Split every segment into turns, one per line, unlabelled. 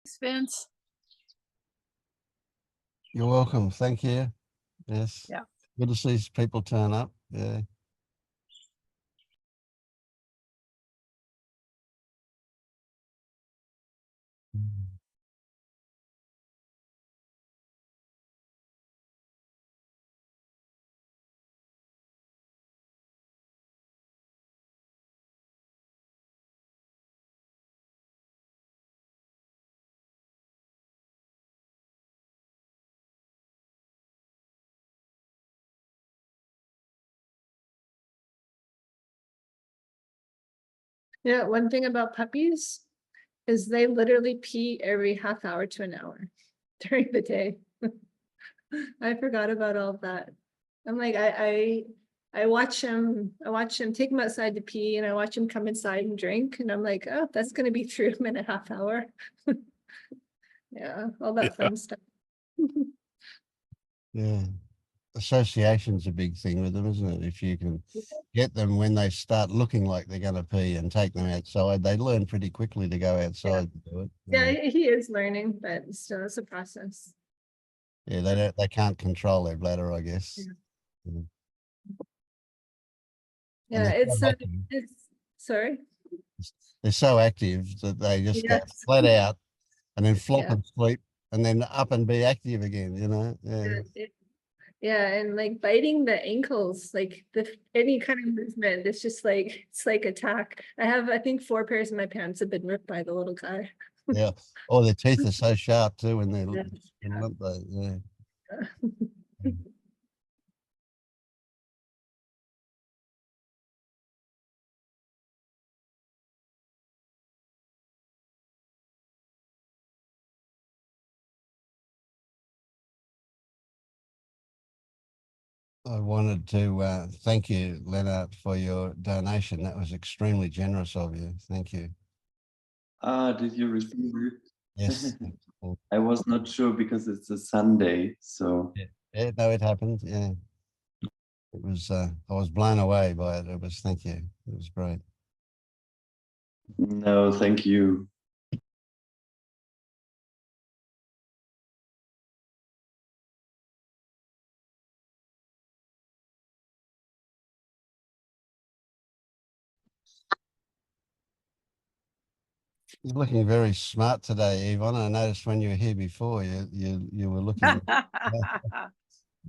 Thanks, Vince.
You're welcome. Thank you. Yes.
Yeah.
Good to see people turn up. Yeah.
Yeah, one thing about puppies is they literally pee every half hour to an hour during the day. I forgot about all of that. I'm like, I watch him take him outside to pee, and I watch him come inside and drink, and I'm like, oh, that's gonna be through him in a half hour. Yeah, all that fun stuff.
Yeah. Association's a big thing with them, isn't it? If you can get them when they start looking like they're going to pee and take them outside, they learn pretty quickly to go outside and do it.
Yeah, he is learning, but still it's a process.
Yeah, they can't control their bladder, I guess.
Yeah,
And
yeah, it's sorry.
they're so active that they just go flat out and then flop and sleep and then up and be active again, you know? Yeah.
Yeah, and like biting the ankles, like any kind of movement, it's just like, it's like attack. I think 4 pairs of my pants have been ripped by the little guy.
Yeah. Oh, their teeth are so sharp too when they're
Yeah.
yeah. I wanted to thank you, Leonard, for your donation. That was extremely generous of you. Thank you.
Did you receive it?
Yes.
I was not sure because it's a Sunday, so.
Yeah, no, it happened. Yeah. It was, I was blown away by it. It was, thank you. It was great.
No, thank you.
You're looking very smart today, Yvonne. I noticed when you were here before, you were looking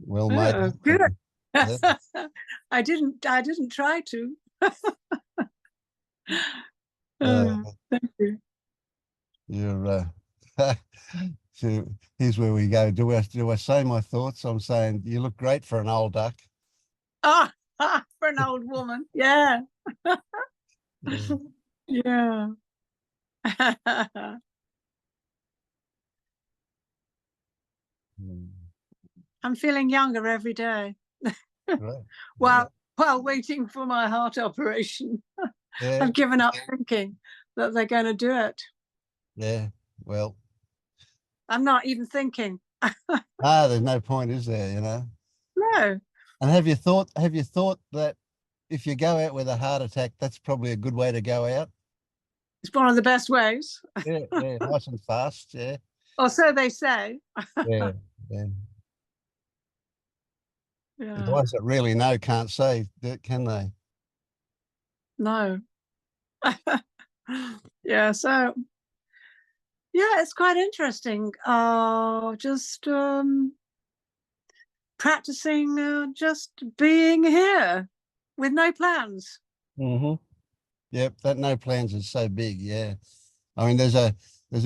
well made.
Oh, good. Yeah. I didn't try to. Thank you.
You're so here's where we go. Do I say my thoughts? I'm saying you look great for an old duck.
Ah, for an old woman. Yeah. Yeah. I'm feeling younger every day.
Right.
while waiting for my heart operation.
Yeah.
I've given up thinking that they're going to do it.
Yeah. Well,
I'm not even thinking.
there's no point, is there? You know.
No.
And have you thought that if you go out with a heart attack, that's probably a good way to go out?
It's one of the best ways.
Yeah, nice and fast. Yeah.
Or so they say.
Yeah.
Yeah.
The ones that really know can't say, can they?
No. Yeah, so yeah, it's quite interesting. Just practicing just being here with no plans.
Yep, that no plans is so big. Yeah. I mean, there's a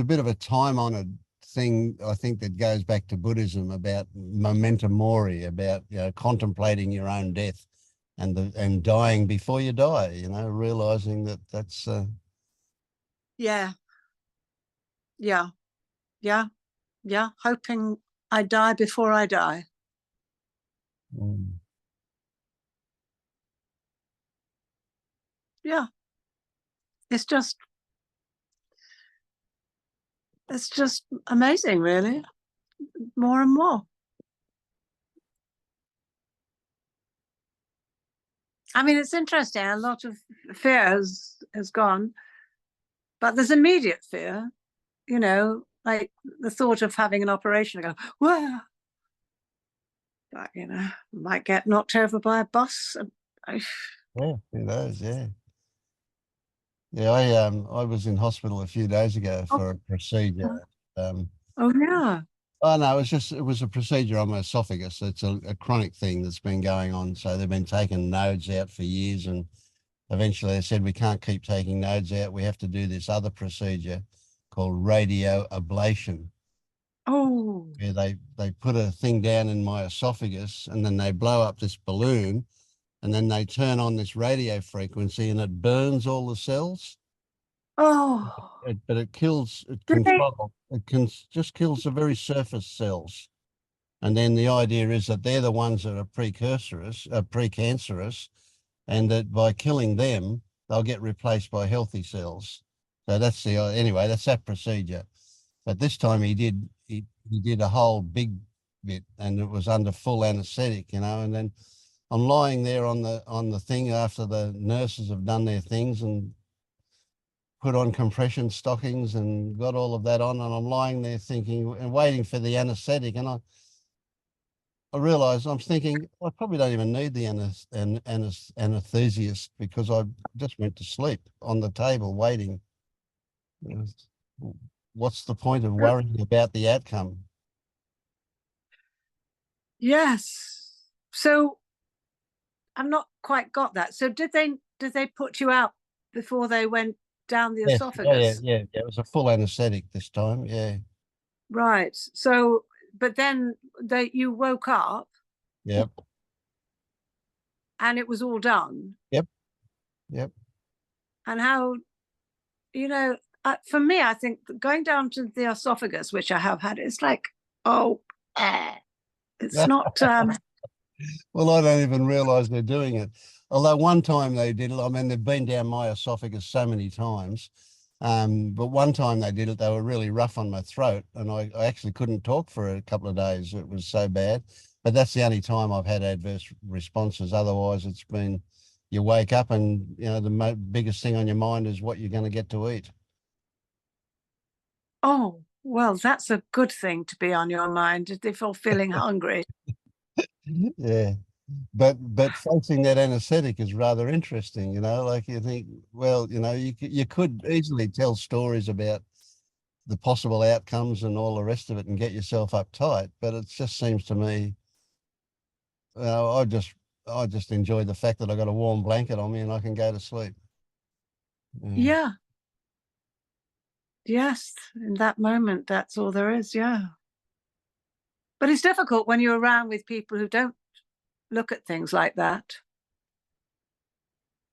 bit of a time-honored thing, I think, that goes back to Buddhism about memento mori, about, you know, contemplating your own death and dying before you die, you know, realizing that that's
Yeah, hoping I die before I die. Yeah, it's just amazing, really. More and more. I mean, it's interesting. A lot of fear has gone, but there's immediate fear. You know, like the thought of having an operation, I go, whoa. But, you know, might get knocked over by a bus.
Yeah, who knows? Yeah. Yeah, I was in hospital a few days ago for a procedure.
Oh, yeah.
Oh no, it was a procedure on my esophagus. It's a chronic thing that's been going on. So they've been taking nodes out for years, and eventually they said we can't keep taking nodes out. We have to do this other procedure called radio ablation.
Oh,
Where they put a thing down in my esophagus, and then they blow up this balloon, and then they turn on this radio frequency, and it burns all the cells.
oh.
But it kills,
Did they?
it can just kills the very surface cells. And then the idea is that they're the ones that are precancerous, and that by killing them, they'll get replaced by healthy cells. So that's anyway, that's that procedure. But this time he did a whole big bit, and it was under full anesthetic, you know, and then I'm lying there on the thing after the nurses have done their things and put on compression stockings and got all of that on, and I'm lying there thinking and waiting for the anesthetic, and I realised I'm thinking I probably don't even need the anesthesiast, because I just went to sleep on the table waiting. You know, what's the point of worrying about the outcome?
Yes. So I've not quite got that. So did they put you out before they went down the
Yes.
esophagus?
Yeah. It was a full anesthetic this time. Yeah.
Right. So, but then you woke up
Yep.
and it was all done.
Yep.
And how, you know, for me, I think going down to the esophagus, which I have had, it's like, oh, it's not.
Well, I don't even realise they're doing it. Although one time they did it. I mean, they've been down my esophagus so many times. But one time they did it, they were really rough on my throat, and I actually couldn't talk for a couple of days. It was so bad. But that's the only time I've had adverse responses. Otherwise, it's been, you wake up and, you know, the biggest thing on your mind is what you're going to get to eat.
Oh, well, that's a good thing to be on your mind if you're feeling hungry.
Yeah. But facing that anesthetic is rather interesting, you know, like you think, well, you know, you could easily tell stories about the possible outcomes and all the rest of it and get yourself uptight, but it just seems to me, I just enjoy the fact that I got a warm blanket on me and I can go to sleep.
Yeah. Yes, in that moment, that's all there is. Yeah. But it's difficult when you're around with people who don't look at things like that.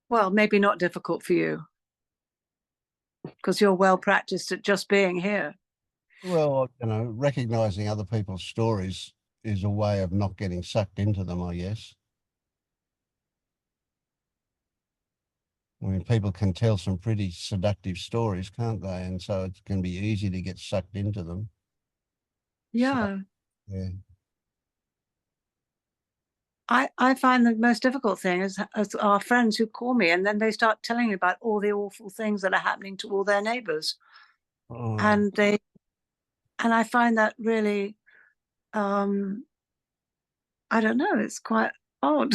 Well, maybe not difficult for you because you're well practiced at just being here.
Well, you know, recognizing other people's stories is a way of not getting sucked into them, I guess. I mean, people can tell some pretty seductive stories, can't they? And so it can be easy to get sucked into them.
Yeah.
So, yeah.
I find the most difficult thing is our friends who call me and then they start telling me about all the awful things that are happening to all their neighbors.
Oh.
And I find that really, I don't know, it's quite odd.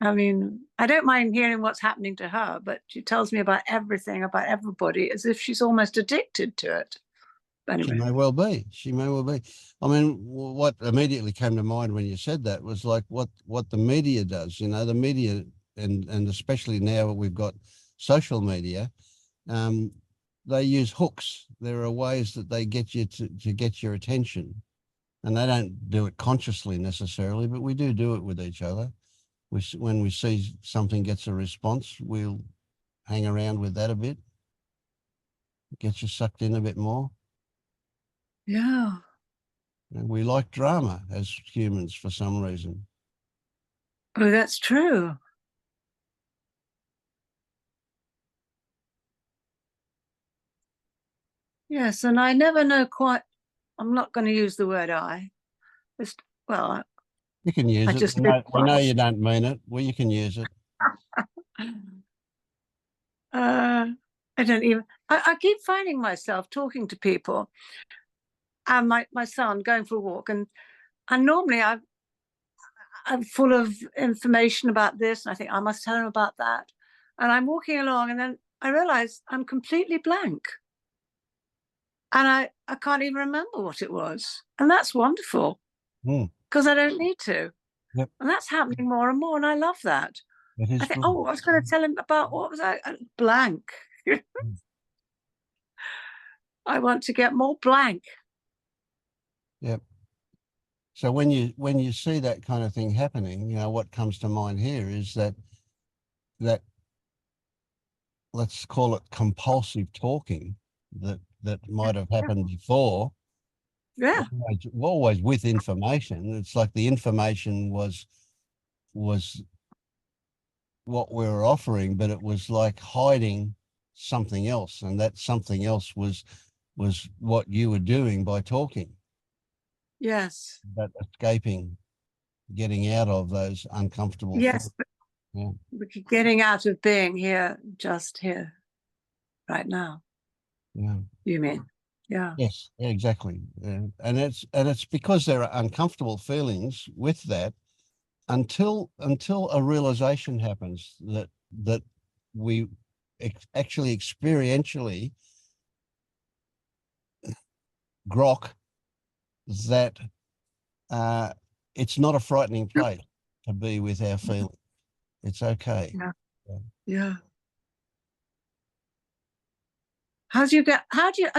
I mean, I don't mind hearing what's happening to her, but she tells me about everything, about everybody, as if she's almost addicted to it. Anyway.
She may well be. She may well be. I mean, what immediately came to mind when you said that was like what the media does. You know, the media, and especially now that we've got social media, they use hooks. There are ways that they get you to get your attention, and they don't do it consciously necessarily, but we do it with each other. When we see something gets a response, we'll hang around with that a bit, get you sucked in a bit more.
Yeah.
We like drama as humans for some reason.
Oh, that's true. Yes, and I never know quite, I'm not going to use the word I. Well,
You can use
I
it.
just
We know you don't mean it. Well, you can use it.
I don't even, I keep finding myself talking to people and my son going for a walk, and normally I'm full of information about this, and I think I must tell him about that. And I'm walking along, and then I realize I'm completely blank. And I can't even remember what it was. And that's wonderful, because I don't need to.
Yep.
And that's happening more and more, and I love that.
It is
I think,
good.
oh, I was going to tell him about, what was I? Blank. I want to get more blank.
Yep. So when you see that kind of thing happening, you know, what comes to mind here is that let's call it compulsive talking that might have happened before.
Yeah.
Always with information. It's like the information was what we were offering, but it was like hiding something else, and that something else was what you were doing by talking.
Yes.
That escaping, getting out of those uncomfortable
Yes.
thoughts. Yeah.
We're getting out of being here, just here, right now.
Yeah.
You mean? Yeah.
Yes, exactly. And it's because there are uncomfortable feelings with that until a realization happens that we actually experientially grok that it's not a frightening place to be with our feelings. It's okay.
Yeah.
Yeah.
Yeah. How do you,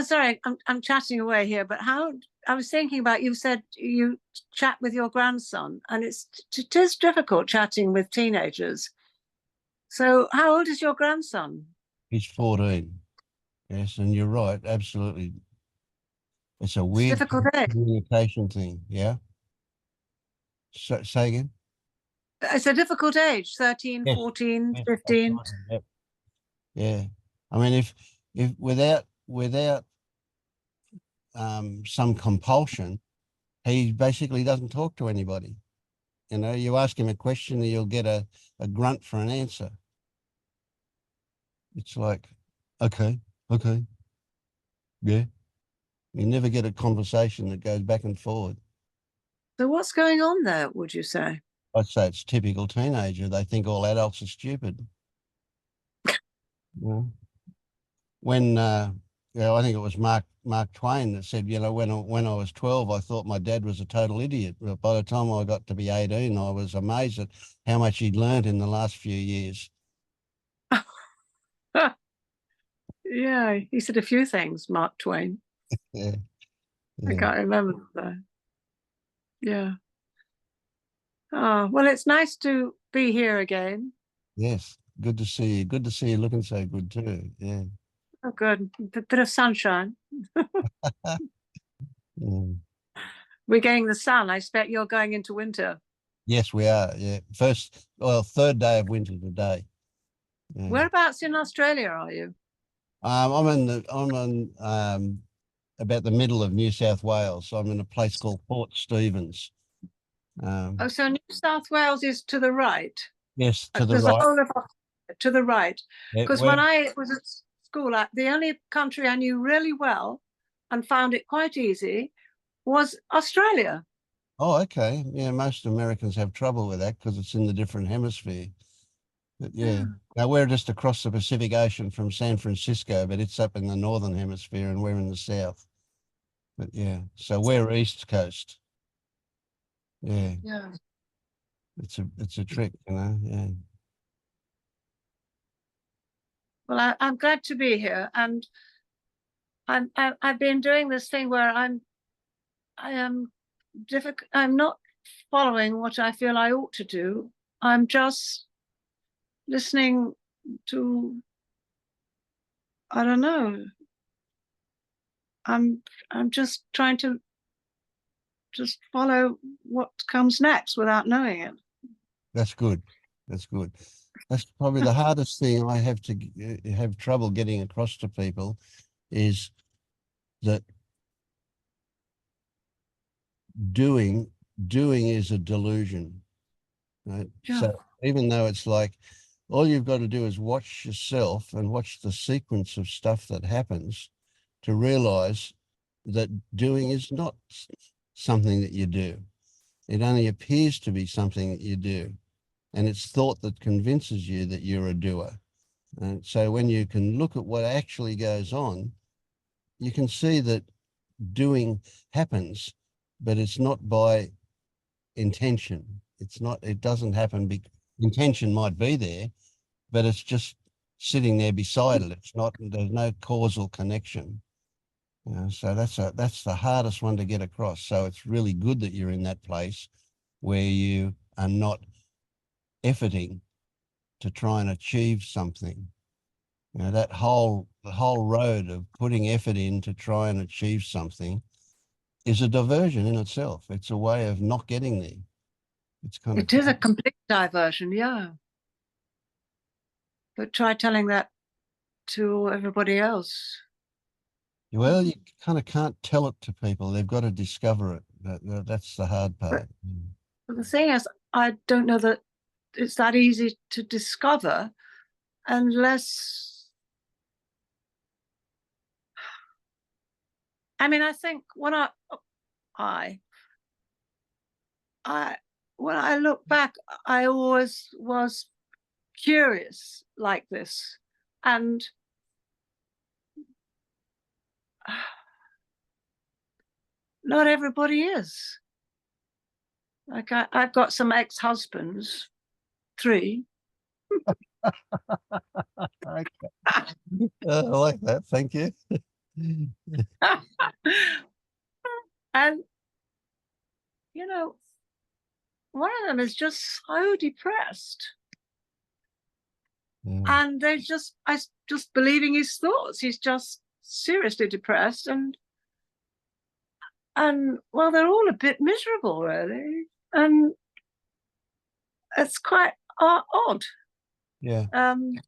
sorry, I'm chatting away here, but I was thinking about, you said you chat with your grandson, and it is difficult chatting with teenagers. So how old is your grandson?
He's 14. Yes, and you're right. Absolutely. It's a weird
difficult age.
communication thing. Yeah. So, say again.
It's a difficult age, 13,
Yes.
14,
Yes,
15.
absolutely. Yep. Yeah. I mean, if without some compulsion, he basically doesn't talk to anybody. You know, you ask him a question and you'll get a grunt for an answer. It's like, okay, yeah. You never get a conversation that goes back and forward.
So what's going on there, would you say?
I'd say it's typical teenager. They think all adults are stupid. Yeah. When I think it was Mark Twain that said, you know, when I was 12, I thought my dad was a total idiot. But by the time I got to be 18, I was amazed at how much he'd learned in the last few years.
Yeah, he said a few things, Mark Twain.
Yeah.
I
Yeah.
can't remember though. Yeah. Oh, well, it's nice to be here again.
Yes. Good to see you. Good to see you looking so good too. Yeah.
Oh, good. A bit of sunshine.
Mm.
We're getting the sun. I expect you're going into winter.
Yes, we are. Yeah. Third day of winter today. Yeah.
Whereabouts in Australia are you?
I'm in about the middle of New South Wales. So I'm in a place called Port Stephens.
Oh, so New South Wales is to the right.
Yes, to the
There's
right.
a whole of to the right.
Yeah,
Because when I was at school, the only country I knew really well and found it quite easy was Australia.
Oh, okay. Yeah, most Americans have trouble with that because it's in the different hemisphere. But yeah. Now we're just across the Pacific Ocean from San Francisco, but it's up in the northern hemisphere and we're in the south. But yeah, so we're East Coast. Yeah.
Yeah.
It's a trick, you know. Yeah.
Well, I'm glad to be here, and I've been doing this thing where I am difficult. I'm not following what I feel I ought to do. I'm just listening to, I don't know. I'm just trying to just follow what comes next without knowing it.
That's good. That's good. That's probably the hardest thing I have to have trouble getting across to people is that doing is a delusion, right?
Yeah.
So even though it's like all you've got to do is watch yourself and watch the sequence of stuff that happens to realize that doing is not something that you do. It only appears to be something that you do. And it's thought that convinces you that you're a doer. And so when you can look at what actually goes on, you can see that doing happens, but it's not by intention. It doesn't happen. Intention might be there, but it's just sitting there beside it. There's no causal connection. So that's the hardest one to get across. So it's really good that you're in that place where you are not efforting to try and achieve something. The whole road of putting effort in to try and achieve something is a diversion in itself. It's a way of not getting there.
It is a complete diversion, yeah. But try telling that to everybody else.
Well, you kind of can't tell it to people. They've got to discover it. That's the hard part.
But the thing is, I don't know that it's that easy to discover unless, I mean, I think when when I look back, I always was curious like this, and not everybody is. Like I've got some ex-husbands, 3.
Okay. I like that. Thank you.
And you know, one of them is just so depressed, and I just believing his thoughts. He's just seriously depressed, and well, they're all a bit miserable, really, and it's quite odd.
Yeah.
I'm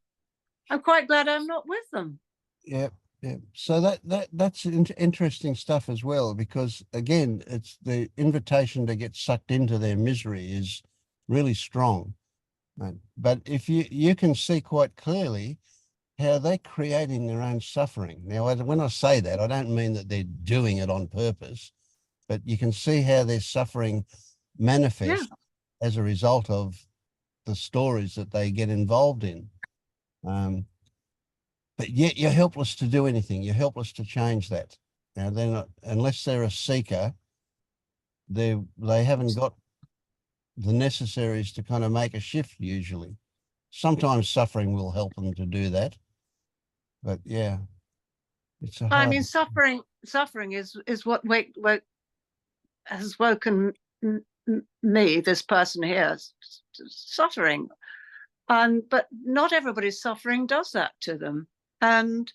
quite glad I'm not with them.
Yeah. Yeah. So that's interesting stuff as well, because again, it's the invitation to get sucked into their misery is really strong. Right? But if you can see quite clearly how they're creating their own suffering. Now, when I say that, I don't mean that they're doing it on purpose, but you can see how their suffering manifests as a result of the stories that they get involved in. But yet you're helpless to do anything. You're helpless to change that. Now, they're not, unless they're a seeker, they haven't got the necessaries to kind of make a shift usually. Sometimes suffering will help them to do that. But yeah, it's a hard...
I mean, suffering is what has woken me, this person here, suffering. But not everybody's suffering does that to them. And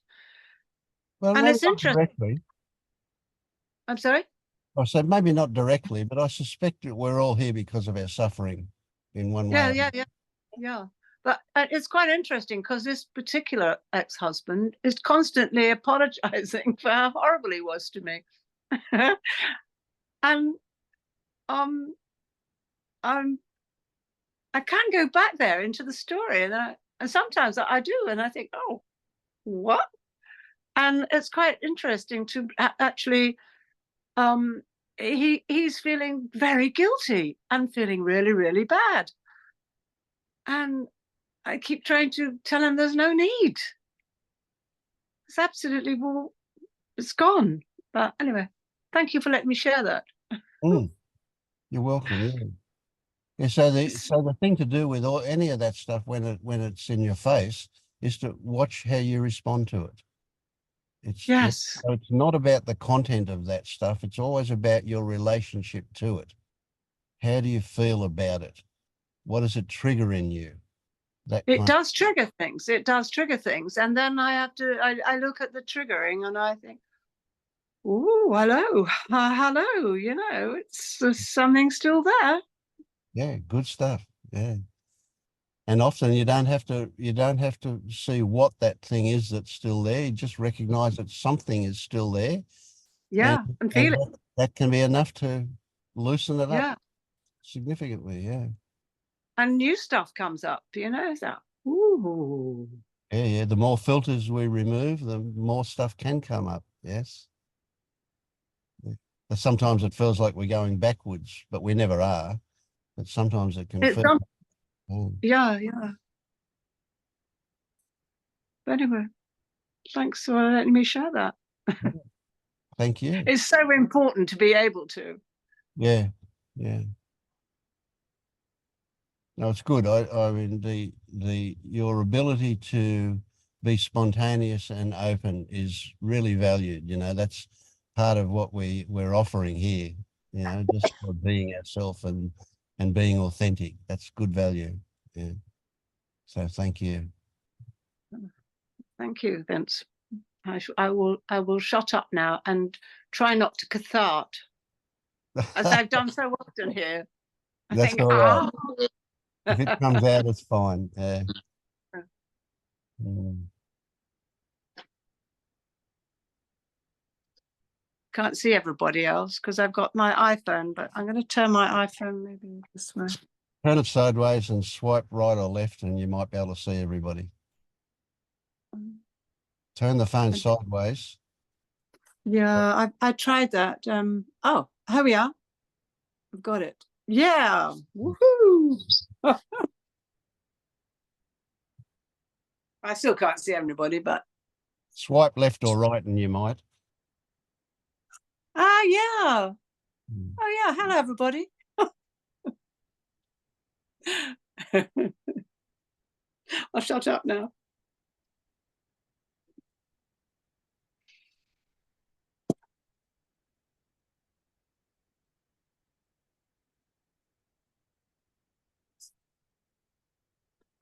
it's interesting.
Directly.
I'm sorry?
I said maybe not directly, but I suspect that we're all here because of our suffering in one way.
Yeah. But it's quite interesting because this particular ex-husband is constantly apologizing for how horrible he was to me. And I can go back there into the story, and sometimes I do, and I think, oh, what? And it's quite interesting to actually, he's feeling very guilty and feeling really, really bad. And I keep trying to tell him there's no need. It's absolutely, well, it's gone. But anyway, thank you for letting me share that.
You're welcome. Yeah. Yeah, so the thing to do with any of that stuff when it's in your face is to watch how you respond to it. It's not about the content of that stuff. It's always about your relationship to it. How do you feel about it? What does it trigger in you?
It does trigger things. It does trigger things. And then I look at the triggering and I think, oh, hello, hello, it's something still there.
Yeah, good stuff. Yeah. And often you don't have to see what that thing is that's still there. You just recognize that something is still there.
Yeah, and feel it.
That can be enough to loosen it up
significantly,
yeah.
And new stuff comes up, that, ooh, Ooh.
Yeah. The more filters we remove, the more stuff can come up. Yes. Yeah. But sometimes it feels like we're going backwards, but we never are. But sometimes it can
It's
feel.
yeah. But anyway, thanks for letting me share that.
Thank you.
It's so important to be able to.
Yeah. No, it's good. I mean, your ability to be spontaneous and open is really valued. You know, that's part of what we're offering here. You know, just for being ourselves and being authentic. That's good value. Yeah. So thank you.
Thank you, Vince. I will shut up now and try not to cathart, as I've done so often here. I
That's
think,
all right. If it comes out, it's fine. Yeah.
Can't see everybody else because I've got my iPhone, but I'm going to turn my iPhone maybe this way.
Turn it sideways and swipe right or left, and you might be able to see everybody. Turn the phone sideways.
Yeah, I tried that. Oh, here we are. I've got it. Yeah. Woohoo. I still can't see everybody, but
Swipe left or right, and you might.
yeah. Oh yeah. Hello, everybody. I'll shut up now.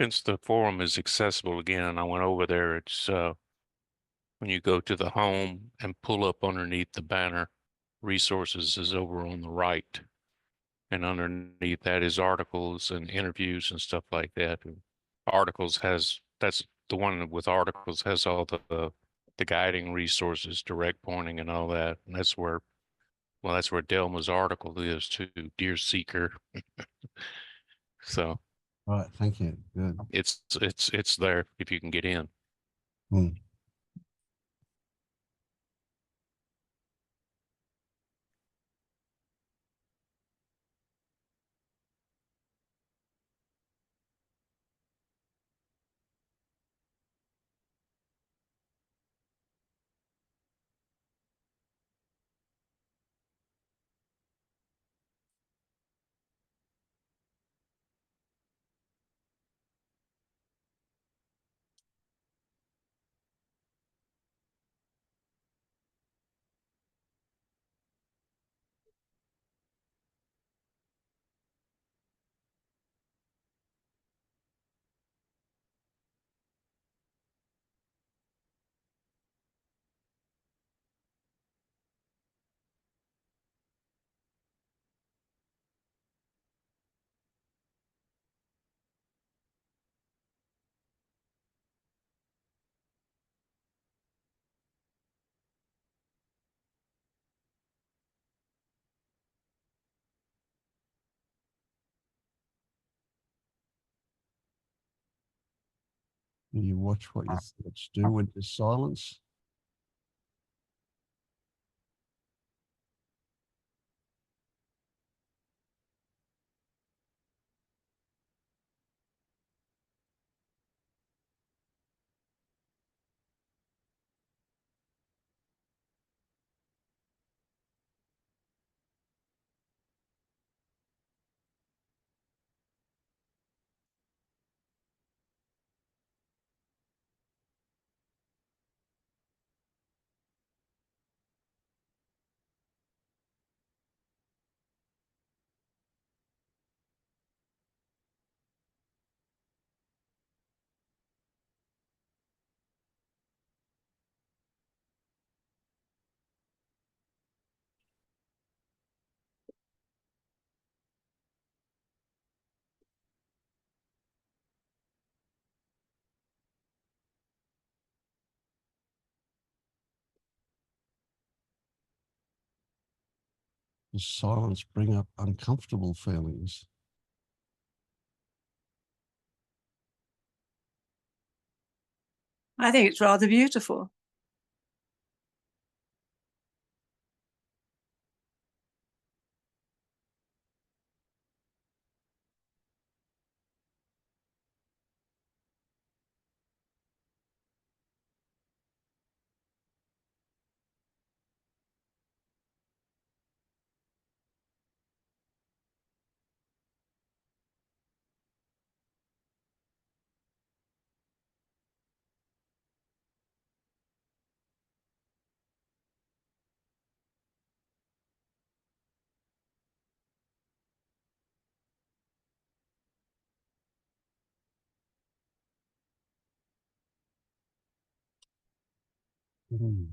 Since the forum is accessible again, I went over there. It's when you go to the home and pull up underneath the banner, resources is over on the right. And underneath that is articles and interviews and stuff like that. And articles that's the one with articles has all the guiding resources, direct pointing and all that. And that's where Delma's article is too, Dear Seeker. So
Right. Thank you. Good.
it's there if you can get in.
You watch what your thoughts do when there's silence. Does silence bring up uncomfortable feelings?
I think it's rather beautiful.
Mm.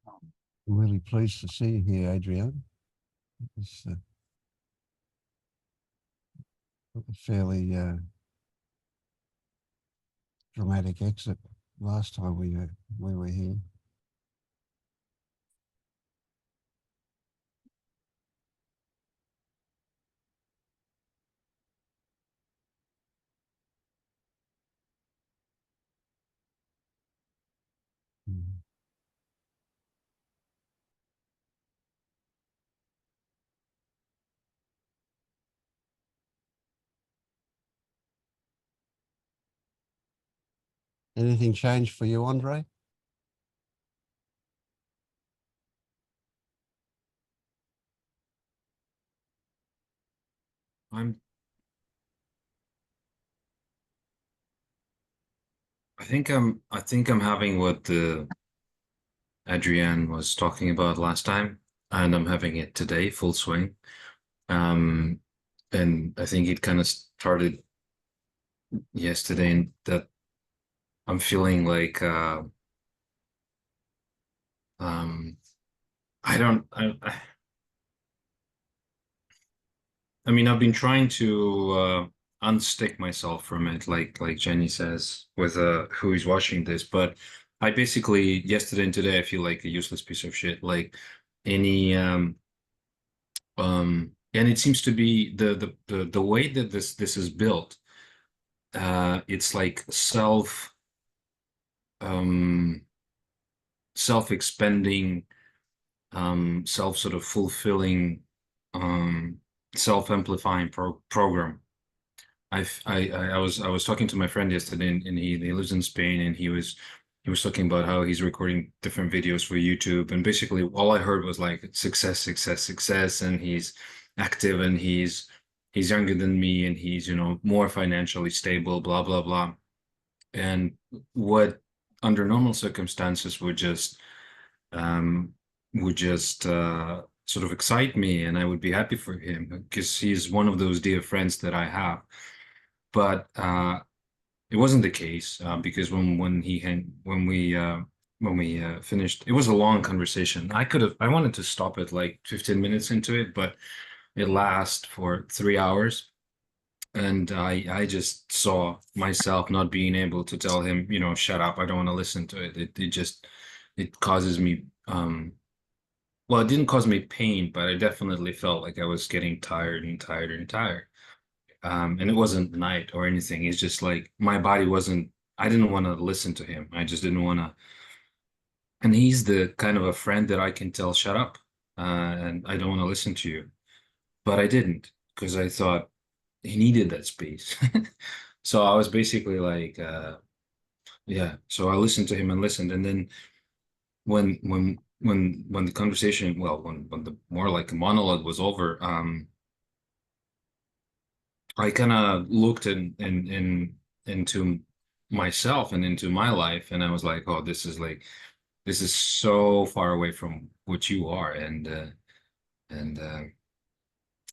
I'm really pleased to see you here, Adrienne. It's a fairly dramatic exit last time we were here. Mm. Anything changed for you, Andre?
I think I'm having what Adrienne was talking about last time, and I'm having it today, full swing. And I think it kind of started yesterday, and that I'm feeling like I mean, I've been trying to unstick myself from it, like Jenny says, with who is watching this. But I basically yesterday and today I feel like a useless piece of shit. Like any and it seems to be the way that this is built. It's like self-expending, self sort of fulfilling, self-amplifying program. I was talking to my friend yesterday, and he lives in Spain, and he was talking about how he's recording different videos for YouTube, and basically all I heard was like success, success, success, and he's active, and he's younger than me, and he's, you know, more financially stable, blah blah blah. And what under normal circumstances would just sort of excite me, and I would be happy for him because he's one of those dear friends that I have. But it wasn't the case because when we finished, it was a long conversation. I wanted to stop it like 15 minutes into it, but it lasted for 3 hours. And I just saw myself not being able to tell him, you know, shut up, I don't want to listen to it. It causes me, well, it didn't cause me pain, but I definitely felt like I was getting tired and tired and tired. And it wasn't night or anything. It's just like my body wasn't, I didn't want to listen to him. I just didn't want to. And he's the kind of a friend that I can tell, shut up, and I don't want to listen to you. But I didn't, because I thought he needed that space. So I was basically like, yeah. So I listened to him and listened. And then when the conversation, well, when the more like a monologue was over, I kind of looked into myself and into my life, and I was like, oh, this is so far away from what you are, and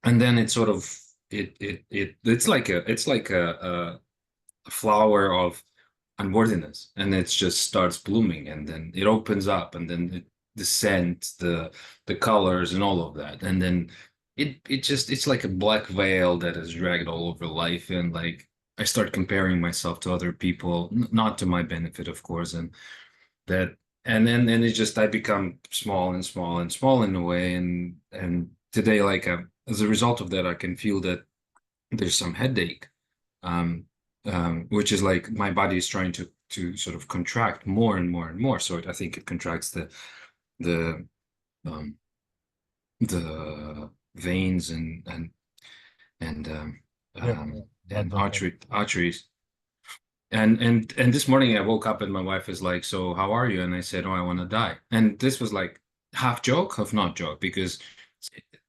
then it sort of it's like a flower of unworthiness, and it just starts blooming, and then it opens up, and then the scent, the colors, and all of that, and then it's like a black veil that is dragged all over life, and like I start comparing myself to other people, not to my benefit, of course, and that, and it's just I become small and small and small in a way, and today, like as a result of that, I can feel that there's some headache, which is like my body is trying to sort of contract more and more and more. So I think it contracts the veins and
Yep, blood vessels.
arteries. And this morning I woke up and my wife is like, "So how are you?" And I said, "Oh, I want to die." And this was like half joke, half not joke, because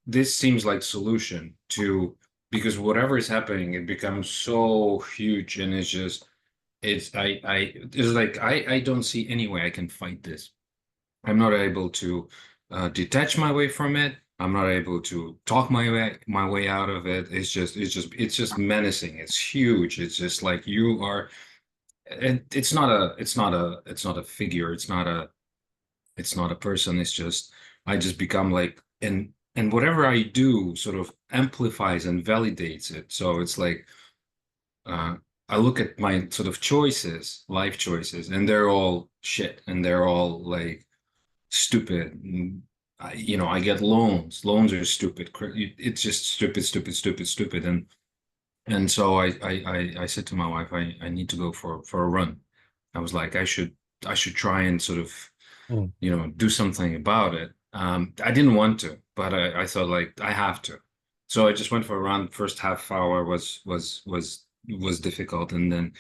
this seems like solution to, because whatever is happening, it becomes so huge, and it's just it's like I don't see any way I can fight this. I'm not able to detach my way from it. I'm not able to talk my way out of it. It's just menacing. It's huge. It's just like you are, and it's not a figure. It's not a person. It's just I just become like, and whatever I do sort of amplifies and validates it. So it's like I look at my sort of choices, life choices, and they're all shit, and they're all like stupid. I get loans. Loans are stupid. It's just stupid, stupid, stupid, stupid. And so I said to my wife, I need to go for a run. I was like, I should try and sort of, do something about it. I didn't want to, but I thought like I have to. So I just went for a run. First half hour was difficult, and then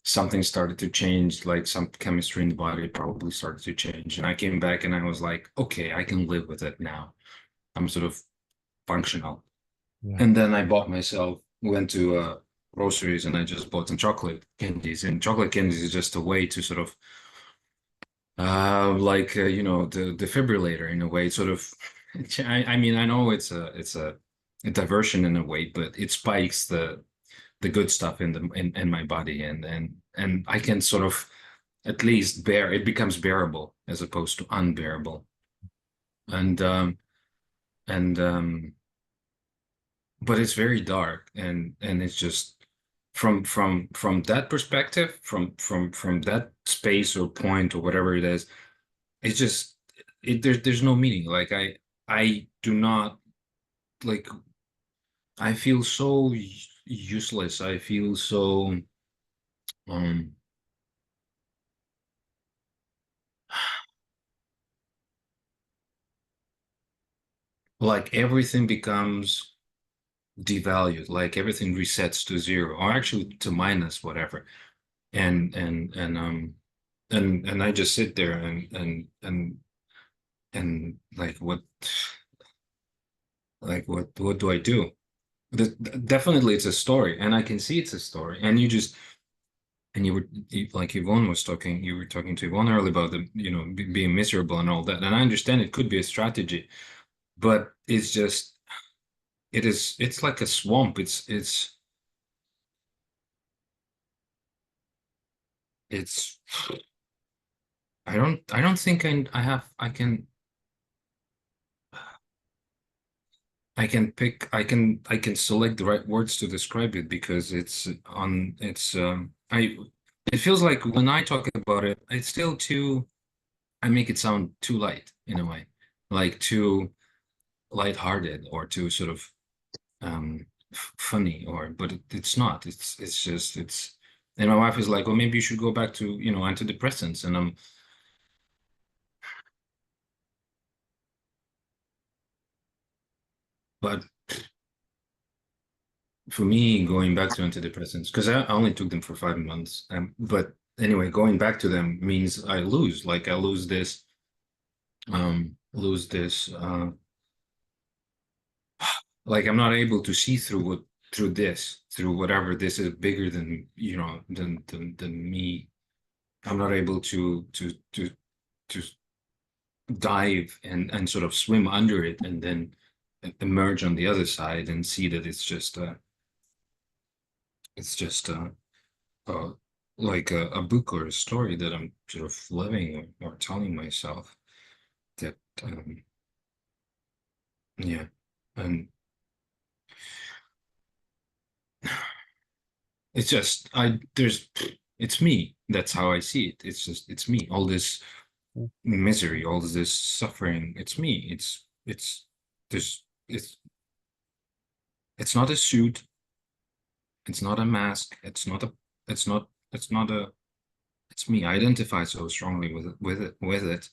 something started to change, like some chemistry in the body probably started to change. And I came back and I was like, okay, I can live with it now. I'm sort of functional.
Yeah.
And then I went to groceries, and I just bought some chocolate candies. And chocolate candies is just a way to sort of the defibrillator in a way, sort of. I mean, I know it's a diversion in a way, but it spikes the good stuff in my body, and I can sort of at least bear it, becomes bearable as opposed to unbearable. And but it's very dark, and it's just from that perspective, from that space or point or whatever it is, it's just there's no meaning. Like I do not, like, I feel so useless. I feel so like everything becomes devalued, like everything resets to zero, or actually to minus whatever. And I just sit there and like what do I do? Definitely it's a story, and I can see it's a story. And like Yvonne was talking, you were talking to Yvonne earlier about being miserable and all that. And I understand it could be a strategy, but it's just, it's like a swamp. It's I don't think I can select the right words to describe it, because it feels like when I talk about it, it's still too, I make it sound too light in a way, like too lighthearted, or too sort of funny, but it's not. It's just and my wife is like, well, maybe you should go back to antidepressants, and but for me, going back to antidepressants, because I only took them for 5 months, but anyway, going back to them means I lose this like I'm not able to see through whatever this is bigger than than me. I'm not able to dive and sort of swim under it, and then emerge on the other side and see that it's just uh, like a book or a story that I'm sort of living, or telling myself that yeah. And it's just it's me. That's how I see it. It's me. All this misery, all this suffering, it's me. There's it's not a suit, it's not a mask, it's not a it's me. I identify so strongly with it.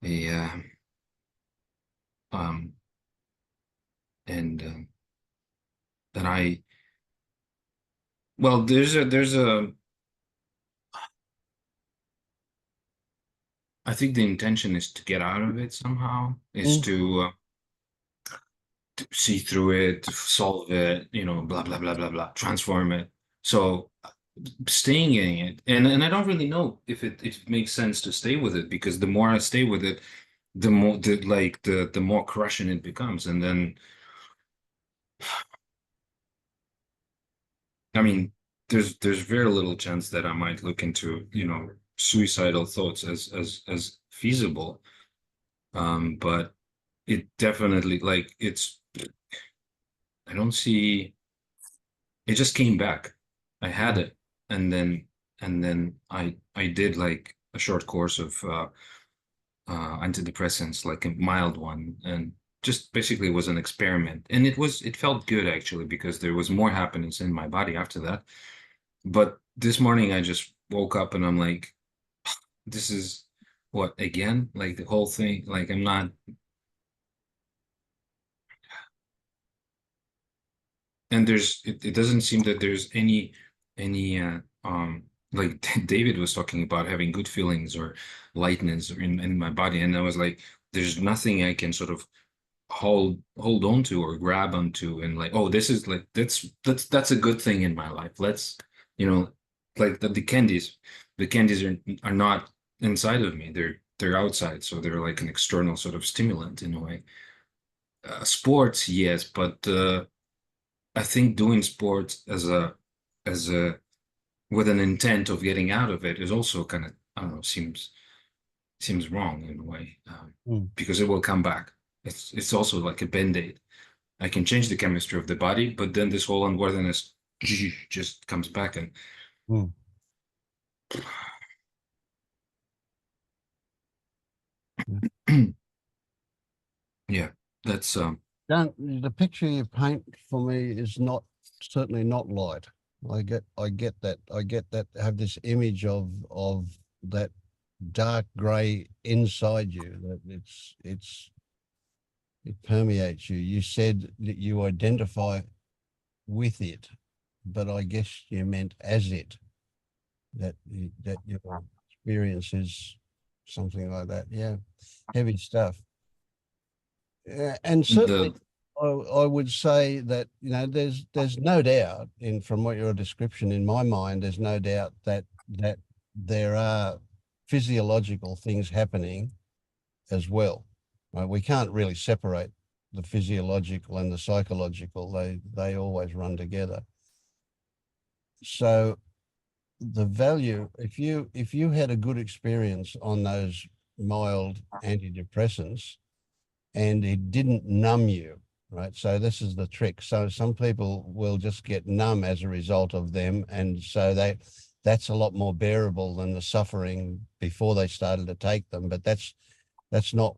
Yeah. And that well, I think the intention is to get out of it somehow, is to see through it, to solve it, you know, blah blah blah blah blah, transform it. So staying in it, and I don't really know if it makes sense to stay with it, because the more I stay with it, the more the more crushing it becomes. And then I mean, there's very little chance that I might look into, you know, suicidal thoughts as feasible. But it definitely, like, I don't see, it just came back. I had it, and then I did like a short course of antidepressants, like a mild one, and just basically was an experiment. And it felt good actually, because there was more happiness in my body after that. But this morning I just woke up and I'm like, this is what, again? Like the whole thing, like I'm not. And it doesn't seem that there's any like David was talking about having good feelings or lightness in my body, and I was like, there's nothing I can sort of hold on to or grab onto, and like, oh, this is like, that's a good thing in my life. Let's, you know, like the candies are not inside of me, they're outside, so they're like an external sort of stimulant in a way. Sports, yes, but I think doing sports as a with an intent of getting out of it is also kind of, I don't know, seems wrong in a way, because it will come back. It's also like a band-aid. I can change the chemistry of the body, but then this whole unworthiness just comes back. And yeah, that's
the picture you paint for me is certainly not light. I get that. I have this image of that dark gray inside you, that it permeates you. You said that you identify with it, but I guess you meant as it, that your experience is something like that. Yeah, heavy stuff. And certainly I would say that, you know, there's no doubt, from what your description, in my mind, there's no doubt that there are physiological things happening as well. Right? We can't really separate the physiological and the psychological. They always run together. So the value, if you had a good experience on those mild antidepressants and it didn't numb you, right? So this is the trick. So some people will just get numb as a result of them, and so that's a lot more bearable than the suffering before they started to take them. But that's not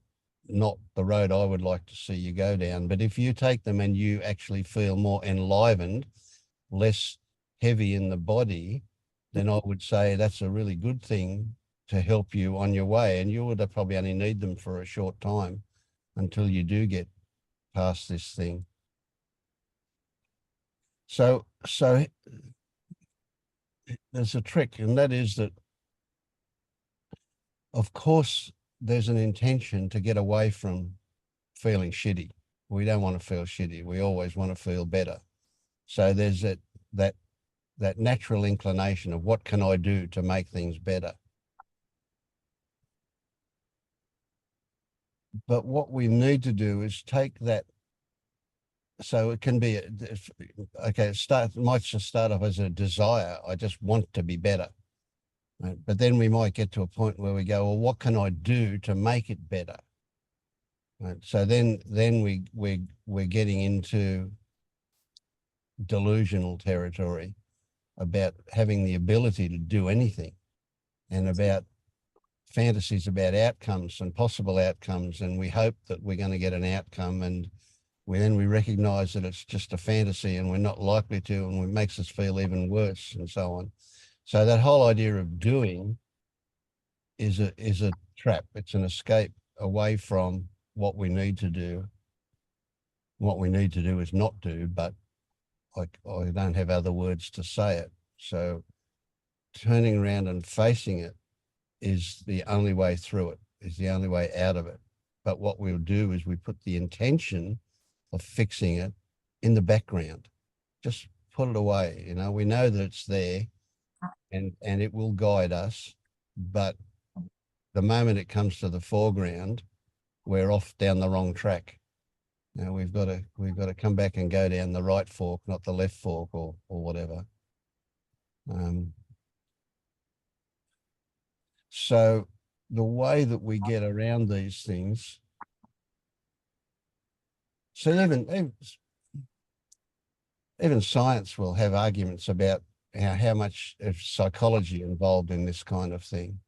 the road I would like to see you go down. But if you take them and you actually feel more enlivened, less heavy in the body, then I would say that's a really good thing to help you on your way. And you would probably only need them for a short time until you do get past this thing. So there's a trick, and that is that, of course, there's an intention to get away from feeling shitty. We don't want to feel shitty. We always want to feel better. So there's that natural inclination of what can I do to make things better. But what we need to do is take that. So it can be, okay, it might just start off as a desire. I just want to be better. Right? But then we might get to a point where we go, well, what can I do to make it better? Right? So then we're getting into delusional territory about having the ability to do anything, and about fantasies about outcomes and possible outcomes. And we hope that we're going to get an outcome, and then we recognize that it's just a fantasy and we're not likely to, and it makes us feel even worse, and so on. So that whole idea of doing is a trap. It's an escape away from what we need to do. What we need to do is not do, but I don't have other words to say it. So turning around and facing it is the only way through it, is the only way out of it. But what we'll do is we put the intention of fixing it in the background. Just put it away. You know, we know that it's there and it will guide us, but the moment it comes to the foreground, we're off down the wrong track. Now we've got to come back and go down the right fork, not the left fork or whatever. So the way that we get around these things, so even science will have arguments about how much is psychology involved in this kind of thing.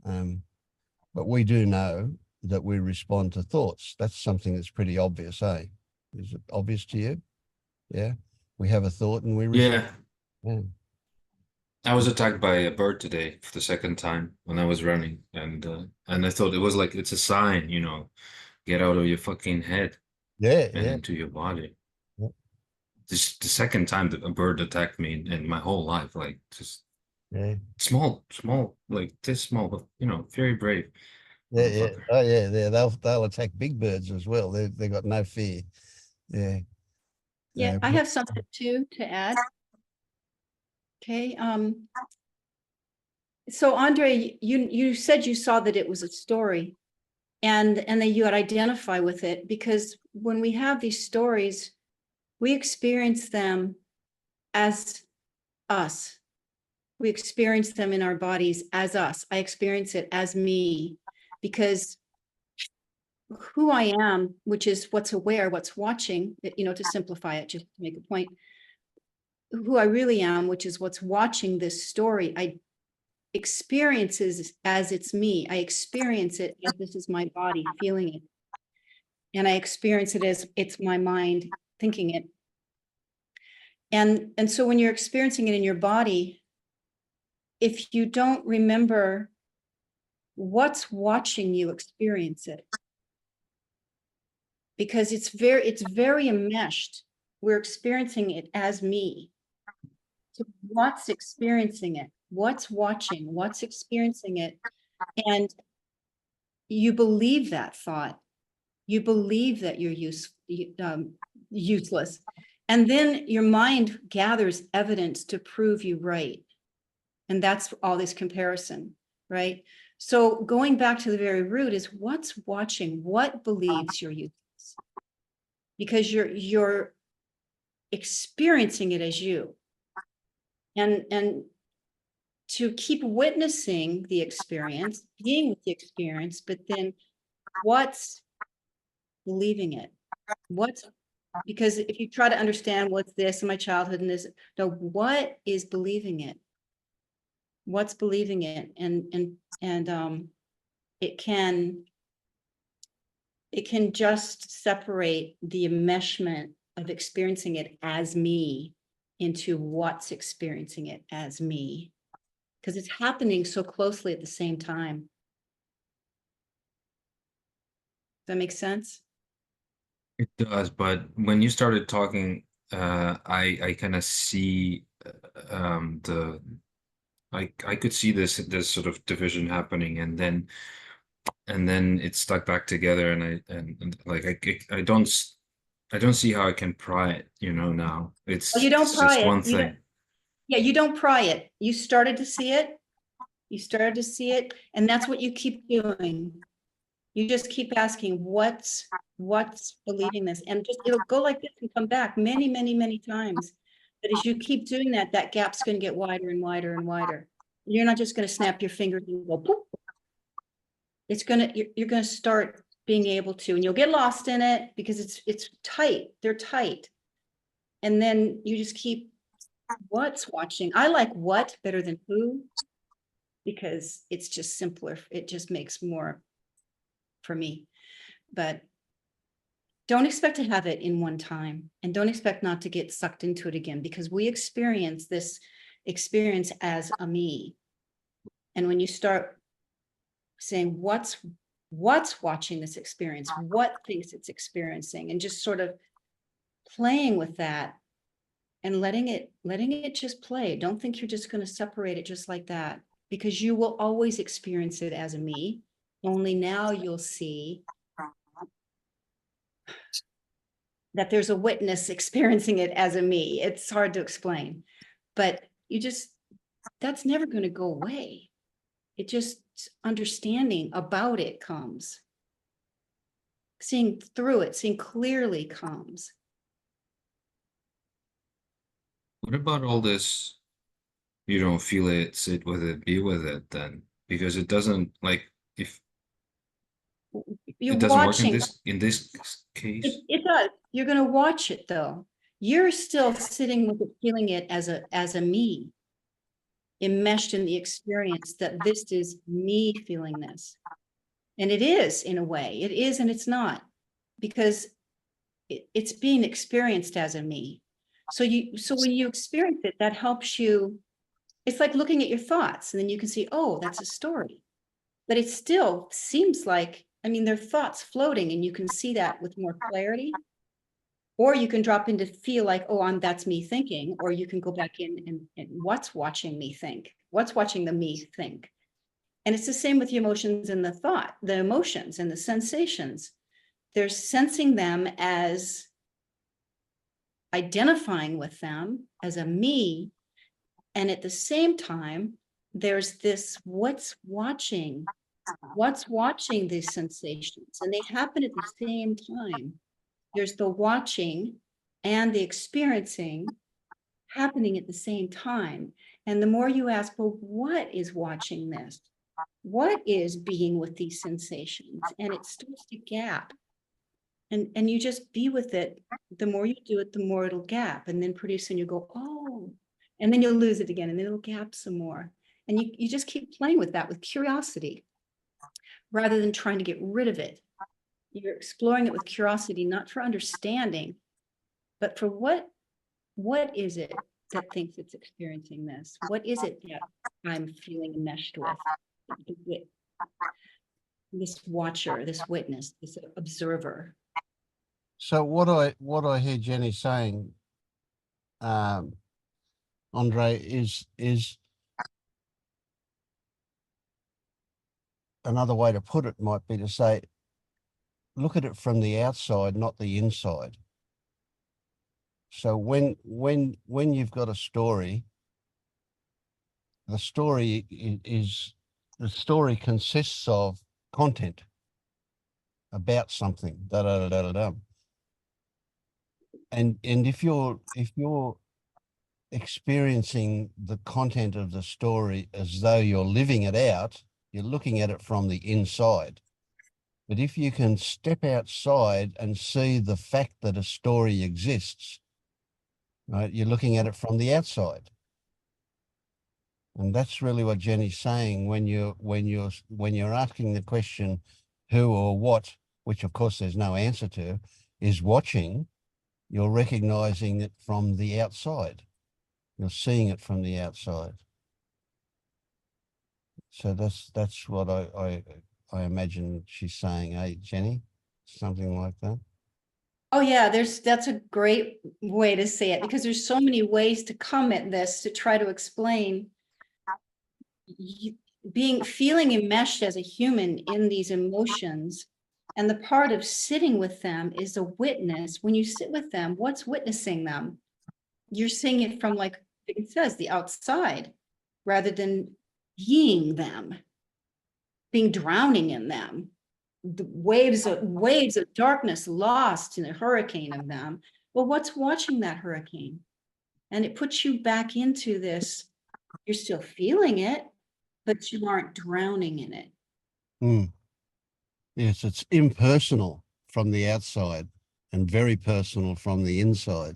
But we do know that we respond to thoughts. That's something that's pretty obvious, eh? Is it obvious to you? Yeah. We have a thought and we respond.
Yeah. I was attacked by a bird today for the second time when I was running, and I thought it was like, it's a sign, you know, get out of your fucking head and into your body.
Yeah.
This the second time that a bird attacked me in my whole life, like just small, like this small, but you know, very brave.
Yeah. Oh yeah. They'll attack big birds as well. They got no fear. Yeah.
Yeah, I have something too to add. Okay. So Andre, you said you saw that it was a story, and that you had identify with it, because when we have these stories, we experience them as us. We experience them in our bodies as us. I experience it as me, because who I am, which is what's aware, what's watching, you know, to simplify it, just to make a point, who I really am, which is what's watching this story, I experience it as it's me. I experience it as this is my body feeling it. And I experience it as it's my mind thinking it. And so when you're experiencing it in your body, if you don't remember what's watching you experience it, because it's very enmeshed. We're experiencing it as me. So what's experiencing it? What's watching? What's experiencing it? And you believe that thought. You believe that you're useless. And then your mind gathers evidence to prove you right. And that's all this comparison, right? So going back to the very root is what's watching, what believes you're useless, because you're experiencing it as you. And to keep witnessing the experience, being with the experience, but then what's believing it? Because if you try to understand what's this in my childhood and this, no, what is believing it? What's believing it? And it can just separate the enmeshment of experiencing it as me into what's experiencing it as me, because it's happening so closely at the same time. Does that make sense?
It does, but when you started talking, I kind of see I could see this sort of division happening, and then it's stuck back together, and like I don't see how I can pry it, you know, now. It's
Well, you don't pry
just
it.
one thing.
Yeah, you don't pry it. You started to see it. You started to see it, and that's what you keep doing. You just keep asking, what's believing this? And just it'll go like this and come back many, many, many times. But as you keep doing that, that gap's going to get wider and wider and wider. You're not just going to snap your fingers and go poof. It's you're going to start being able to, and you'll get lost in it because it's tight. They're tight. And then you just keep what's watching. I like what better than who, because it's just simpler. It just makes more for me. But don't expect to have it in one time, and don't expect not to get sucked into it again, because we experience this experience as a me. And when you start saying what's watching this experience, what thinks it's experiencing, and just sort of playing with that and letting it just play. Don't think you're just going to separate it just like that, because you will always experience it as a me. Only now you'll see that there's a witness experiencing it as a me. It's hard to explain, but that's never going to go away. It just, understanding about it comes. Seeing through it, seeing clearly comes.
What about all this? You don't feel it, sit with it, be with it then, because it doesn't, like, if
You're
it doesn't work
watching.
in this case.
It does. You're going to watch it though. You're still sitting with it, feeling it as a me, enmeshed in the experience that this is me feeling this. And it is, in a way, it is, and it's not, because it's being experienced as a me. So when you experience it, that helps you. It's like looking at your thoughts, and then you can see, oh, that's a story. But it still seems like, I mean, they're thoughts floating, and you can see that with more clarity. Or you can drop into feel like, oh, that's me thinking, or you can go back in and what's watching me think? What's watching the me think? And it's the same with the emotions and the emotions and the sensations. They're sensing them as identifying with them as a me. And at the same time, there's this what's watching these sensations, and they happen at the same time. There's the watching and the experiencing happening at the same time. And the more you ask, well, what is watching this? What is being with these sensations? And it starts to gap. And you just be with it. The more you do it, the more it'll gap. And then pretty soon you go, oh, and then you'll lose it again, and then it'll gap some more. And you just keep playing with that with curiosity, rather than trying to get rid of it. You're exploring it with curiosity, not for understanding, but for what is it that thinks it's experiencing this? What is it that I'm feeling enmeshed with? This watcher, this witness, this observer.
So what I hear Jenny saying, Andre, is another way to put it might be to say, look at it from the outside, not the inside. So when you've got a story, the story consists of content about something. And if you're experiencing the content of the story as though you're living it out, you're looking at it from the inside. But if you can step outside and see the fact that a story exists, right, you're looking at it from the outside. And that's really what Jenny's saying when you're asking the question, who or what, which of course there's no answer to, is watching, you're recognizing it from the outside. You're seeing it from the outside. So that's what I imagine she's saying, eh, Jenny? Something like that.
Oh yeah, that's a great way to say it, because there's so many ways to come at this to try to explain feeling enmeshed as a human in these emotions. And the part of sitting with them is a witness. When you sit with them, what's witnessing them? You're seeing it from, like it says, the outside, rather than being them, drowning in them. The waves of darkness lost in a hurricane of them. Well, what's watching that hurricane? And it puts you back into this. You're still feeling it, but you aren't drowning in it.
Mm. Yes, it's impersonal from the outside and very personal from the inside.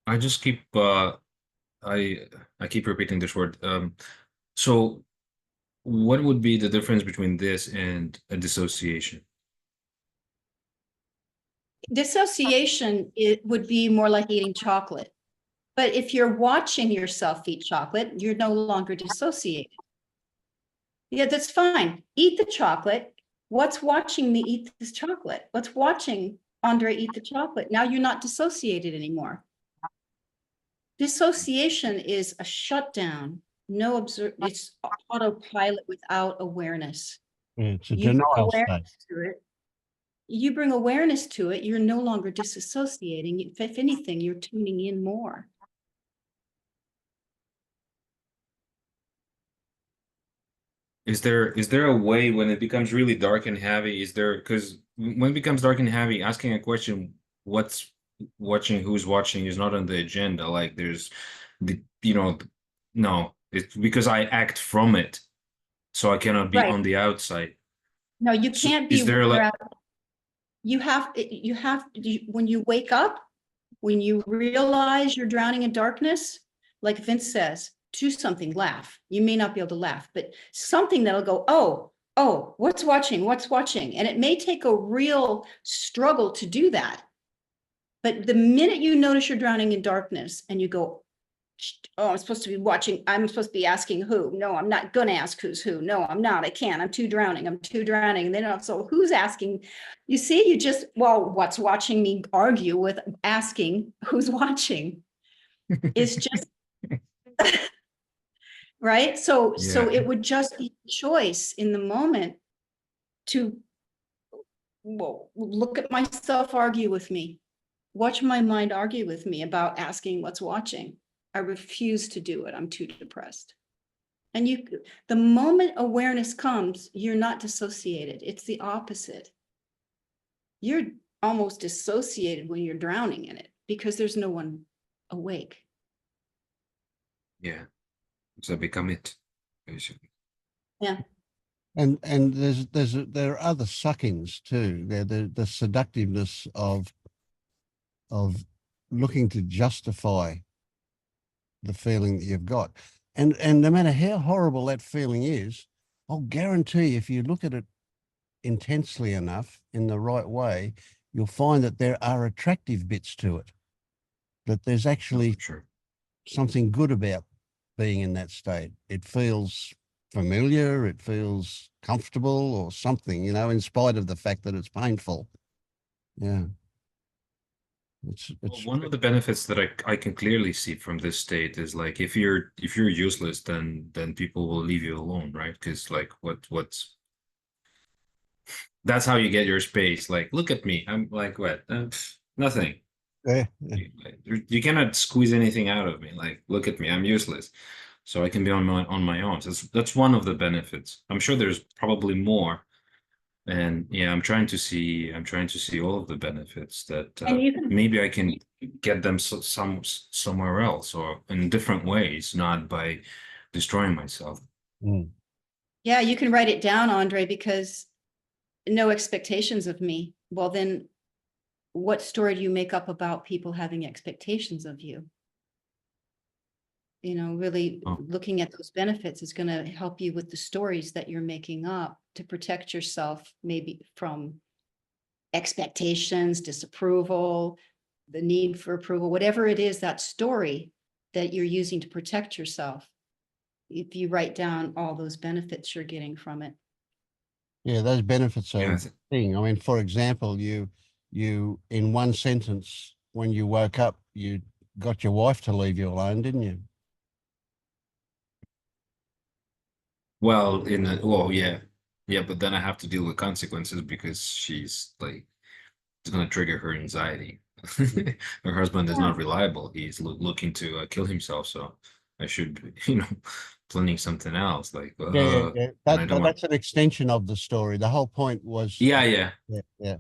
I just keep I keep repeating this word. So what would be the difference between this and a dissociation?
Dissociation, it would be more like eating chocolate. But if you're watching yourself eat chocolate, you're no longer dissociated. Yeah, that's fine. Eat the chocolate. What's watching me eat this chocolate? What's watching Andre eat the chocolate? Now you're not dissociated anymore. Dissociation is a shutdown. No it's autopilot without awareness.
Yeah, it's a
You bring
denial state.
awareness to it. You bring awareness to it, you're no longer disassociating. If anything, you're tuning in more.
Is there a way when it becomes really dark and heavy? Is there, because when it becomes dark and heavy, asking a question, what's watching, who's watching, is not on the agenda. Like there's the, no, it's because I act from it, so I cannot be
Right.
on the outside.
No, you
So
can't be.
is there like,
You have, when you wake up, when you realize you're drowning in darkness, like Vince says, do something, laugh. You may not be able to laugh, but something that'll go, oh, what's watching? What's watching? And it may take a real struggle to do that. But the minute you notice you're drowning in darkness and you go, oh, I'm supposed to be watching, I'm supposed to be asking who? No, I'm not gonna ask who's who. No, I'm not, I can't, I'm too drowning. And then so who's asking? You see, what's watching me argue with asking who's watching? It's just, right? So
Yeah.
it would just be a choice in the moment to, well, look at myself argue with me. Watch my mind argue with me about asking what's watching. I refuse to do it. I'm too depressed. And the moment awareness comes, you're not dissociated. It's the opposite. You're almost dissociated when you're drowning in it because there's no one awake.
yeah, so become it, basically.
Yeah.
And there are other suck-ins too. The seductiveness of looking to justify the feeling that you've got. And no matter how horrible that feeling is, I'll guarantee if you look at it intensely enough in the right way, you'll find that there are attractive bits to it, that there's actually
Sure.
something good about being in that state. It feels familiar, it feels comfortable or something, in spite of the fact that it's painful. Yeah.
Well, one of the benefits that I can clearly see from this state is like if you're useless, then people will leave you alone, right? Because like what's that's how you get your space. Like, look at me, I'm like what? Nothing.
yeah.
You cannot squeeze anything out of me. Like, look at me, I'm useless. So I can be on my own. So that's one of the benefits. I'm sure there's probably more. And yeah, I'm trying to see all of the benefits that maybe I can get them somewhere else or in different ways, not by destroying myself.
Mm.
Yeah, you can write it down, Andre, because no expectations of me. Well, then what story do you make up about people having expectations of you? Really looking at those benefits is going to help you with the stories that you're making up to protect yourself, maybe from expectations, disapproval, the need for approval, whatever it is, that story that you're using to protect yourself. If you write down all those benefits you're getting from it.
Yeah, those benefits are
Yeah.
thing. I mean, for example, you in one sentence, when you woke up, you got your wife to leave you alone, didn't you?
Well, yeah, but then I have to deal with consequences because she's like, it's gonna trigger her anxiety. Her husband is not reliable. He's looking to kill himself. So I should be, planning something else. Like,
Yeah.
and I don't want.
That's an extension of the story. The whole point was.
Yeah.
Yeah.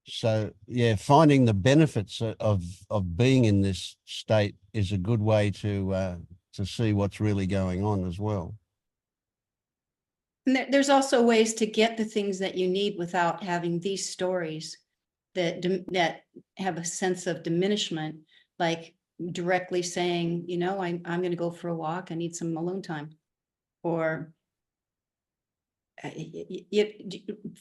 So yeah, finding the benefits of being in this state is a good way to see what's really going on as well.
And there's also ways to get the things that you need without having these stories that have a sense of diminishment, like directly saying, I'm going to go for a walk. I need some alone time. Or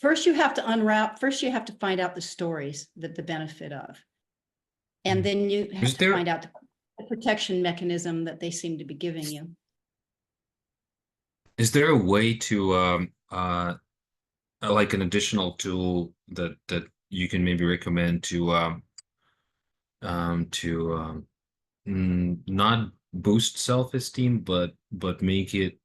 first you have to unwrap, first you have to find out the stories that the benefit of. And then you have
Is
to
there-
find out the protection mechanism that they seem to be giving you.
Is there a way to like an additional tool that you can maybe recommend to not boost self-esteem, but make it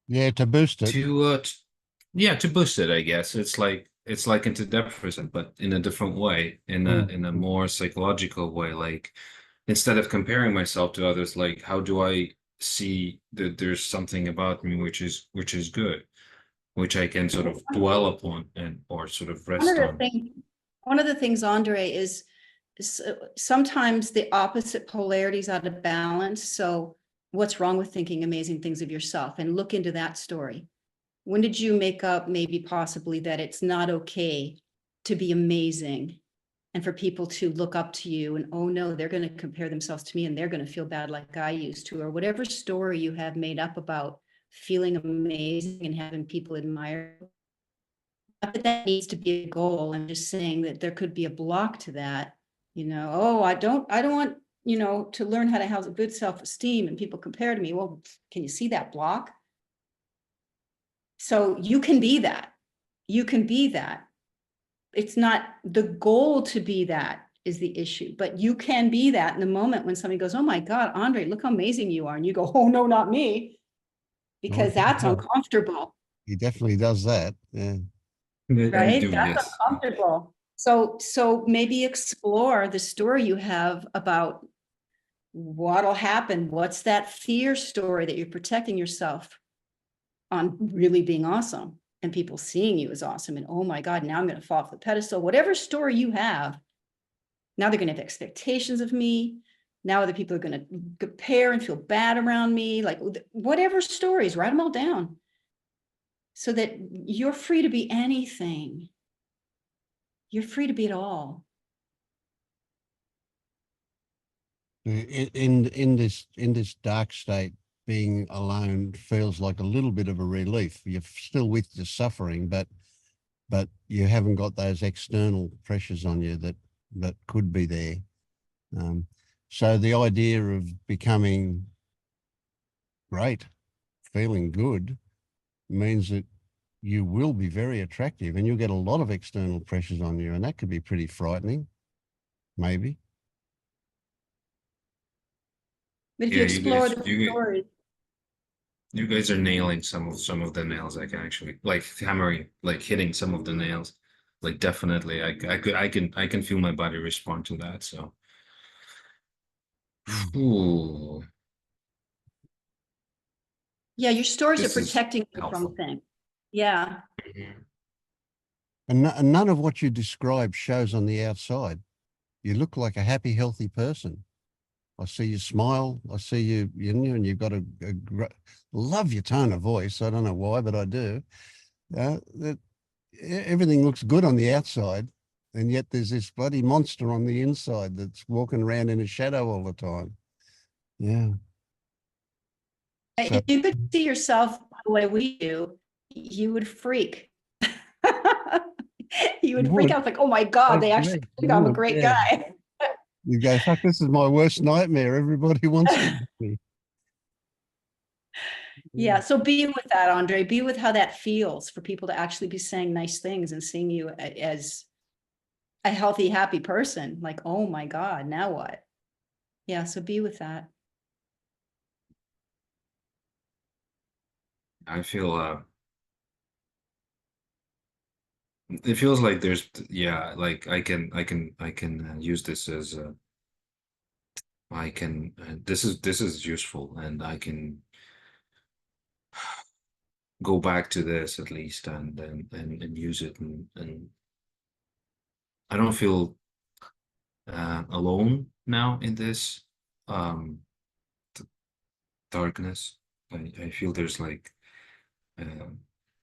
Yeah, to boost it.
yeah, to boost it, I guess. It's like antidepressant, but in a different way, in a more psychological way. Like, instead of comparing myself to others, like, how do I see that there's something about me which is good, which I can sort of dwell upon or sort of rest on.
One of the things, Andre, is sometimes the opposite polarities out of balance. So what's wrong with thinking amazing things of yourself? And look into that story. When did you make up maybe possibly that it's not okay to be amazing and for people to look up to you and, oh no, they're going to compare themselves to me and they're going to feel bad like I used to, or whatever story you have made up about feeling amazing and having people admire. Not that needs to be a goal. I'm just saying that there could be a block to that. Oh, I don't want, to learn how to have a good self-esteem and people compare to me. Well, can you see that block? So you can be that. You can be that. It's not the goal to be that is the issue, but you can be that in the moment when somebody goes, oh my God, Andre, look how amazing you are. And you go, oh no, not me. Because that's uncomfortable.
He definitely does that. Yeah.
Right?
do,
That's
yes.
uncomfortable. So maybe explore the story you have about what'll happen. What's that fear story that you're protecting yourself on really being awesome and people seeing you as awesome? And oh my God, now I'm going to fall off the pedestal. Whatever story you have, now they're going to have expectations of me. Now other people are going to compare and feel bad around me. Like whatever stories, write them all down so that you're free to be anything. You're free to be it all.
In this dark state, being alone feels like a little bit of a relief. You're still with the suffering, but you haven't got those external pressures on you that could be there. So the idea of becoming great, feeling good, means that you will be very attractive and you'll get a lot of external pressures on you, and that could be pretty frightening, maybe.
But if you
Yeah,
explore the stories,
you guys are nailing some of the nails. I can actually like hammering, like hitting some of the nails. Like definitely, I can feel my body respond to that. So, ooh,
yeah, your stories
This
are
is
protecting you
helpful.
from things. Yeah.
And none of what you describe shows on the outside. You look like a happy, healthy person. I see you smile. I see you, and you've got love your tone of voice. I don't know why, but I do. Everything looks good on the outside, and yet there's this bloody monster on the inside that's walking around in a shadow all the time. Yeah. So,
If you could see yourself the way we do, you would freak. You would freak out like, oh my God, they actually think I'm a great guy.
you go, fuck, this is my worst nightmare. Everybody wants to be me.
Yeah, so be with that, Andre. Be with how that feels for people to actually be saying nice things and seeing you as a healthy, happy person. Like, oh my God, now what? Yeah, so be with that.
I feel it feels like there's like I can use this as I can this is useful, and I can go back to this at least and use it, and I don't feel alone now in this darkness. I feel there's like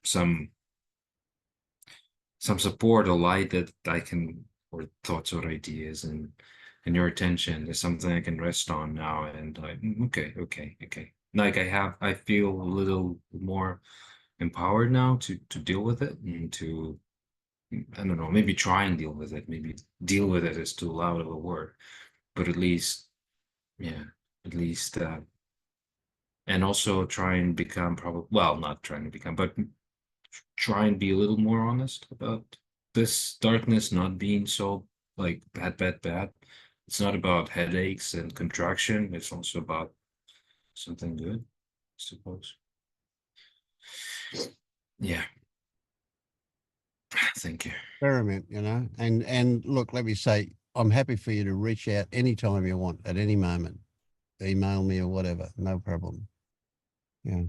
some support or light that I can, or thoughts or ideas, and and your attention is something I can rest on now. And like, okay. Like I feel a little more empowered now to deal with it and to, I don't know, maybe try and deal with it. Maybe deal with it is too loud of a word, but at least, yeah, at least, and also try and become well, not trying to become, but try and be a little more honest about this darkness not being so like bad. It's not about headaches and contraction. It's also about something good, I suppose. Yeah. Thank you.
Experiment, you know, and look, let me say, I'm happy for you to reach out anytime you want, at any moment. Email me or whatever, no problem. Yeah.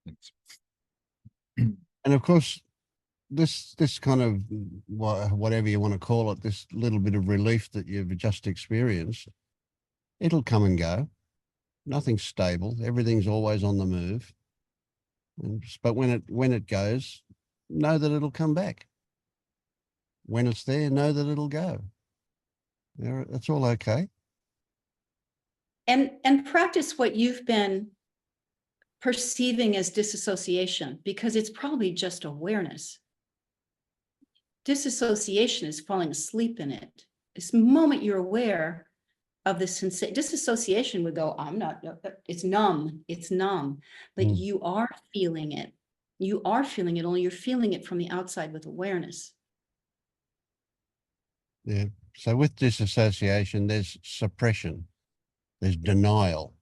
Thanks.
And of course, this kind of whatever you want to call it, this little bit of relief that you've just experienced, it'll come and go. Nothing's stable. Everything's always on the move. But when it goes, know that it'll come back. When it's there, know that it'll go. Yeah, that's all okay.
And practice what you've been perceiving as disassociation, because it's probably just awareness. Disassociation is falling asleep in it. This moment you're aware of the sensation, disassociation would go, I'm not, it's numb, but you are feeling it. You are feeling it, only you're feeling it from the outside with awareness.
Yeah. So with disassociation, there's suppression, there's denial,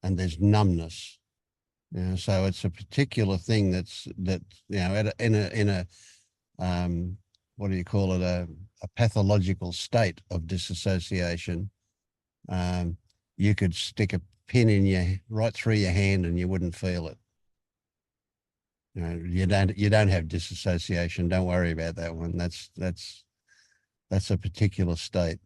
and there's numbness. Yeah. So it's a particular thing that you know, in a what do you call it, a pathological state of disassociation. You could stick a pin in right through your hand and you wouldn't feel it. You know, you don't have disassociation. Don't worry about that one. That's a particular state.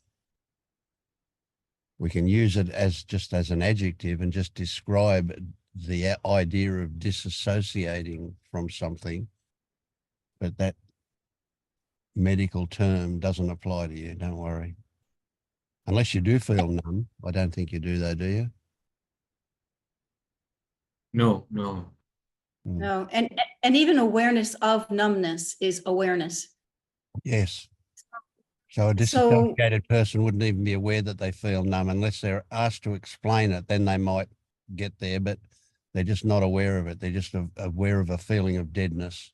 We can use it as just as an adjective and just describe the idea of disassociating from something, but that medical term doesn't apply to you. Don't worry. Unless you do feel numb. I don't think you do though, do you?
No.
No, and even awareness of numbness is awareness.
Yes. So a disassociated person wouldn't even be aware that they feel numb unless they're asked to explain it. Then they might get there, but they're just not aware of it. They're just aware of a feeling of deadness.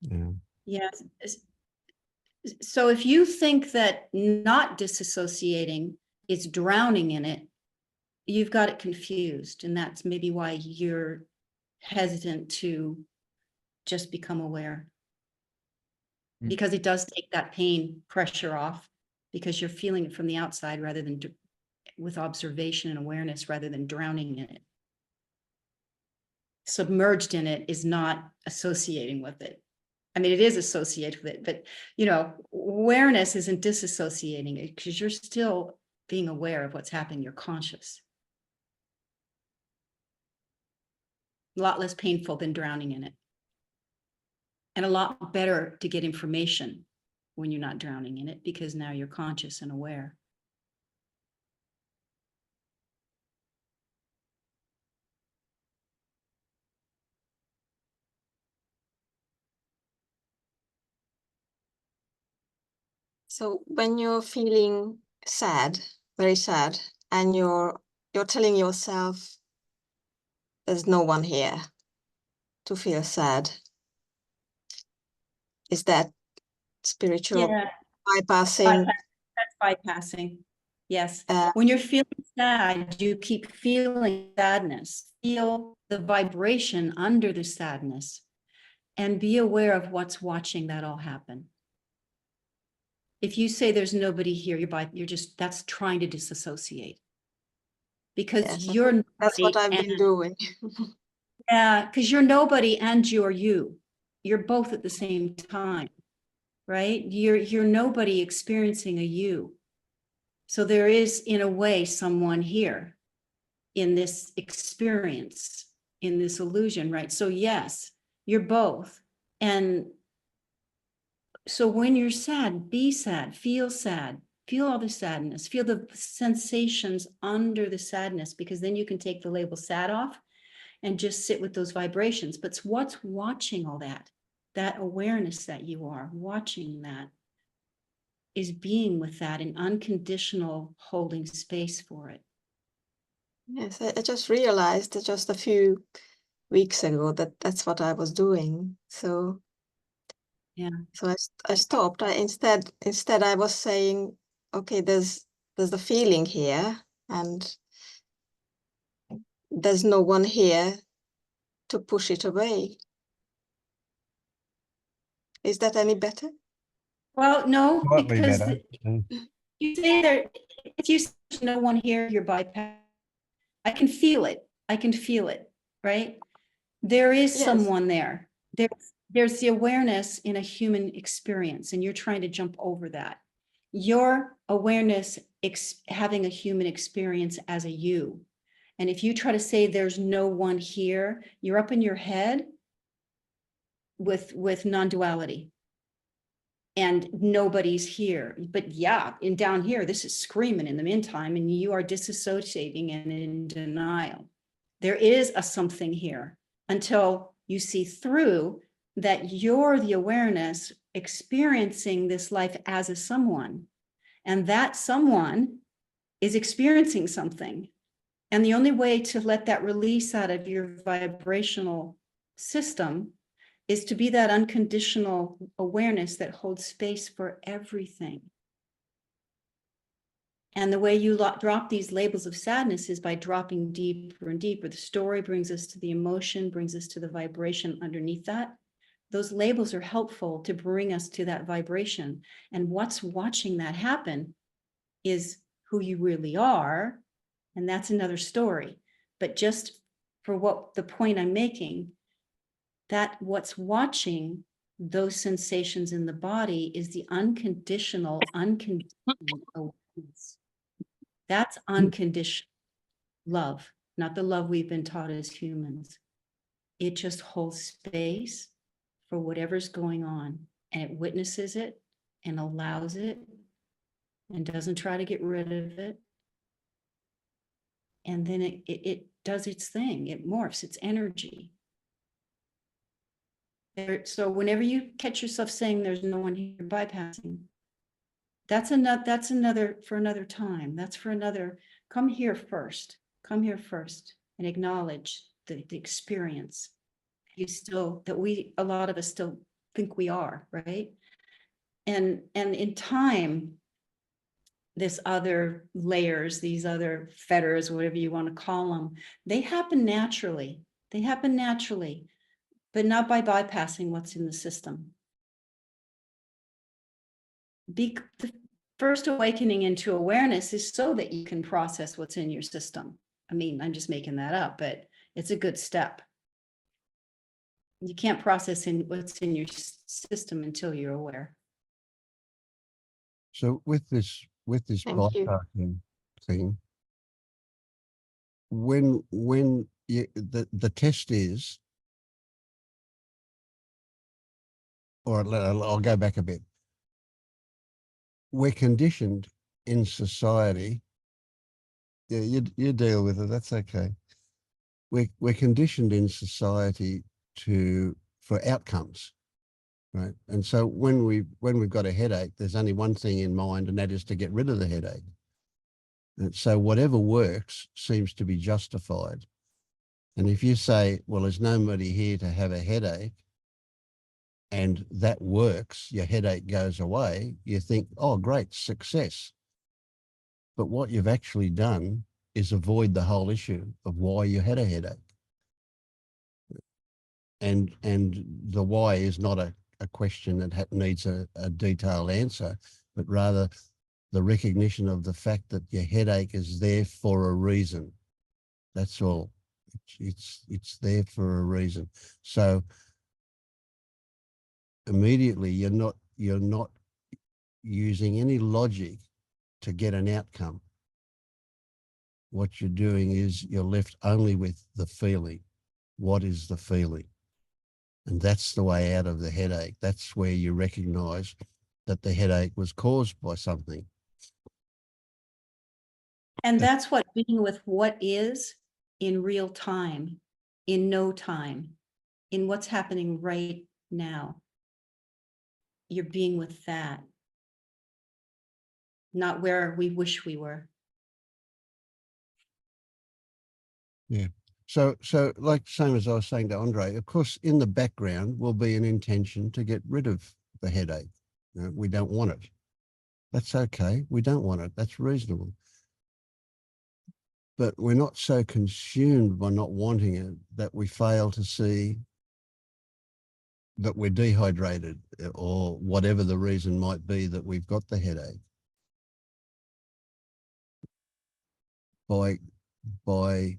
Yeah.
Yes. So if you think that not disassociating is drowning in it, you've got it confused. And that's maybe why you're hesitant to just become aware. Because it does take that pain pressure off, because you're feeling it from the outside rather than with observation and awareness rather than drowning in it. Submerged in it is not associating with it. I mean, it is associated with it, but you know, awareness isn't disassociating it because you're still being aware of what's happening. You're conscious. A lot less painful than drowning in it. And a lot better to get information when you're not drowning in it, because now you're conscious and aware.
So when you're feeling sad, very sad, and you're telling yourself there's no one here to feel sad, is that spiritual bypassing?
That's bypassing. Yes. When you're feeling sad, you keep feeling sadness. Feel the vibration under the sadness and be aware of what's watching that all happen. If you say there's nobody here, that's trying to disassociate. Because
yes, that's what I've been doing.
Yeah, because you're nobody and you're you. You're both at the same time, right? You're nobody experiencing a you. So there is, in a way, someone here in this experience, in this illusion, right? So yes, you're both. And So when you're sad, be sad, feel all the sadness, feel the sensations under the sadness, because then you can take the label sad off and just sit with those vibrations. But what's watching all that? That awareness that you are watching that is being with that in unconditional holding space for it.
Yes, I just realized that just a few weeks ago that that's what I was doing. So
Yeah.
so I stopped. Instead I was saying, okay, there's the feeling here, and there's no one here to push it away. Is that any better?
Well, no,
Slightly
because
better.
you say there, if you say there's no one here, you're bypassing. I can feel it. I can feel it, right? There is
Yes.
someone there. There's the awareness in a human experience, and you're trying to jump over that. Your awareness having a human experience as a you. And if you try to say there's no one here, you're up in your head with non-duality. And nobody's here. But yeah, in down here, this is screaming in the meantime, and you are disassociating and in denial. There is a something here until you see through that you're the awareness experiencing this life as a someone. And that someone is experiencing something. And the only way to let that release out of your vibrational system is to be that unconditional awareness that holds space for everything. And the way you drop these labels of sadness is by dropping deeper and deeper. The story brings us to the emotion, brings us to the vibration underneath that. Those labels are helpful to bring us to that vibration. And what's watching that happen is who you really are. And that's another story. But just for what the point I'm making, that what's watching those sensations in the body is the unconditional awareness. That's unconditional love, not the love we've been taught as humans. It just holds space for whatever's going on, and it witnesses it and allows it and doesn't try to get rid of it. And then it does its thing. It morphs, its energy. So whenever you catch yourself saying there's no one here, bypassing, that's another for another time. That's for another. Come here first and acknowledge the experience. A lot of us still think we are, right? And in time, this other layers, these other fetters, whatever you want to call them, they happen naturally. But not by bypassing what's in the system. The first awakening into awareness is so that you can process what's in your system. I mean, I'm just making that up, but it's a good step. You can't process what's in your system until you're aware.
So with this
Thank you.
bypassing thing, when the test is, or I'll go back a bit. We're conditioned in society. Yeah, you deal with it. That's okay. We're conditioned in society for outcomes, right? And so when we've got a headache, there's only one thing in mind, and that is to get rid of the headache. And so whatever works seems to be justified. And if you say, well, there's nobody here to have a headache, and that works, your headache goes away, you think, oh, great, success. But what you've actually done is avoid the whole issue of why you had a headache. And the why is not a question that needs a detailed answer, but rather the recognition of the fact that your headache is there for a reason. That's all. It's there for a reason. So immediately you're not using any logic to get an outcome. What you're doing is you're left only with the feeling. What is the feeling? And that's the way out of the headache. That's where you recognize that the headache was caused by something.
And that's what being with what is in real time, in no time, in what's happening right now. You're being with that, not where we wish we were.
Yeah. So like same as I was saying to Andre, of course, in the background will be an intention to get rid of the headache. You know, we don't want it. That's okay. We don't want it. That's reasonable. But we're not so consumed by not wanting it that we fail to see that we're dehydrated or whatever the reason might be that we've got the headache. By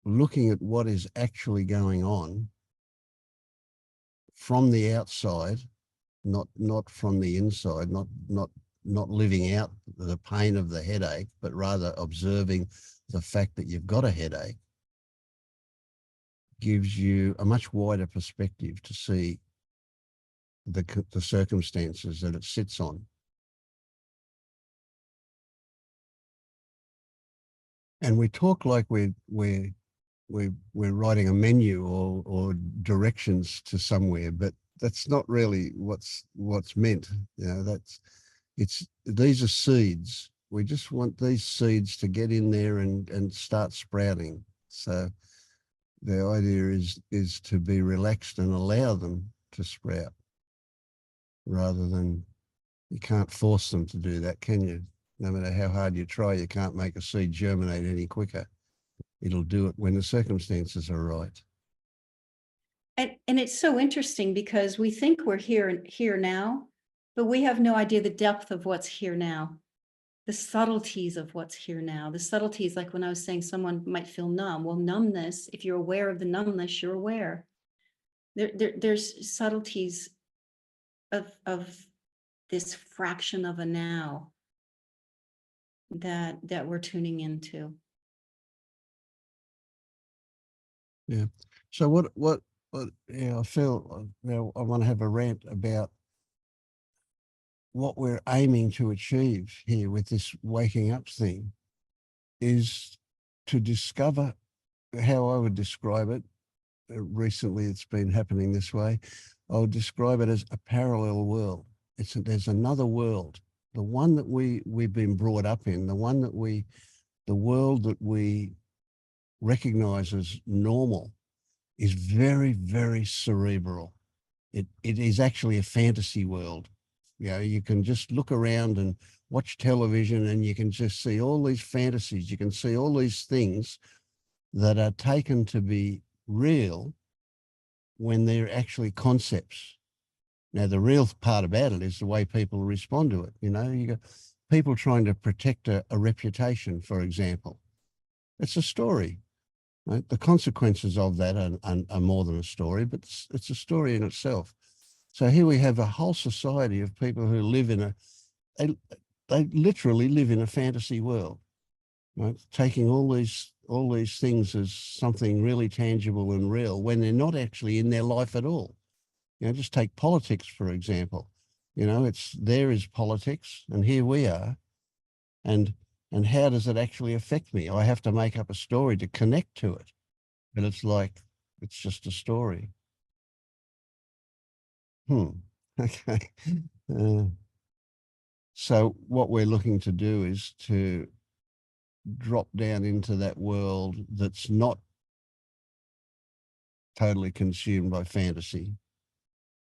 looking at what is actually going on from the outside, not from the inside, not living out the pain of the headache, but rather observing the fact that you've got a headache, gives you a much wider perspective to see the circumstances that it sits on. And we talk like we're writing a menu or directions to somewhere, but that's not really what's meant. You know, these are seeds. We just want these seeds to get in there and start sprouting. So the idea is to be relaxed and allow them to sprout, rather than, you can't force them to do that, can you? No matter how hard you try, you can't make a seed germinate any quicker. It'll do it when the circumstances are right.
And it's so interesting because we think we're here now, but we have no idea the depth of what's here now, the subtleties of what's here now, the subtleties, like when I was saying someone might feel numb. Well, numbness, if you're aware of the numbness, you're aware. There's subtleties of this fraction of a now that we're tuning into.
Yeah. So what I feel, I want to have a rant about what we're aiming to achieve here with this waking up thing, is to discover, how I would describe it, recently it's been happening this way, I would describe it as a parallel world. There's another world, the one that we've been brought up in, the world that we recognize as normal is very, very cerebral. It is actually a fantasy world. You know, you can just look around and watch television and you can just see all these fantasies. You can see all these things that are taken to be real when they're actually concepts. Now, the real part about it is the way people respond to it. You know, you got people trying to protect a reputation, for example. It's a story. Right? The consequences of that are more than a story, but it's a story in itself. So here we have a whole society of people who live in they literally live in a fantasy world, right? Taking all these things as something really tangible and real when they're not actually in their life at all. You know, just take politics, for example. You know, there is politics and here we are. And how does it actually affect me? I have to make up a story to connect to it. But it's like, it's just a story. Okay. So what we're looking to do is to drop down into that world that's not totally consumed by fantasy.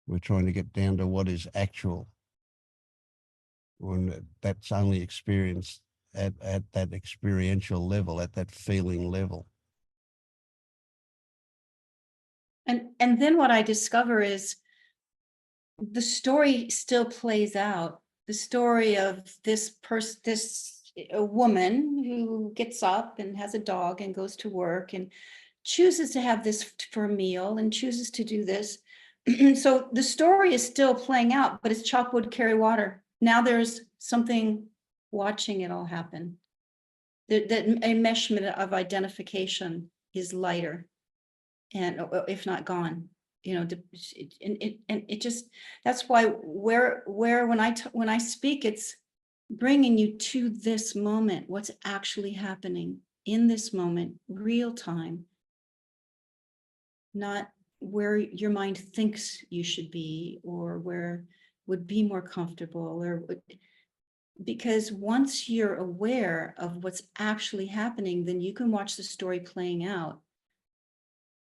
We're trying to get down to what is actual. When that's only experienced at that experiential level, at that feeling level.
And then what I discover is the story still plays out. The story of a woman who gets up and has a dog and goes to work and chooses to have this for a meal and chooses to do this. So the story is still playing out, but it's chop wood, carry water. Now there's something watching it all happen. That enmeshment of identification is lighter. and if not gone, you know, and it just, that's why where when I speak, it's bringing you to this moment, what's actually happening in this moment, real time, not where your mind thinks you should be or where would be more comfortable, or because once you're aware of what's actually happening, then you can watch the story playing out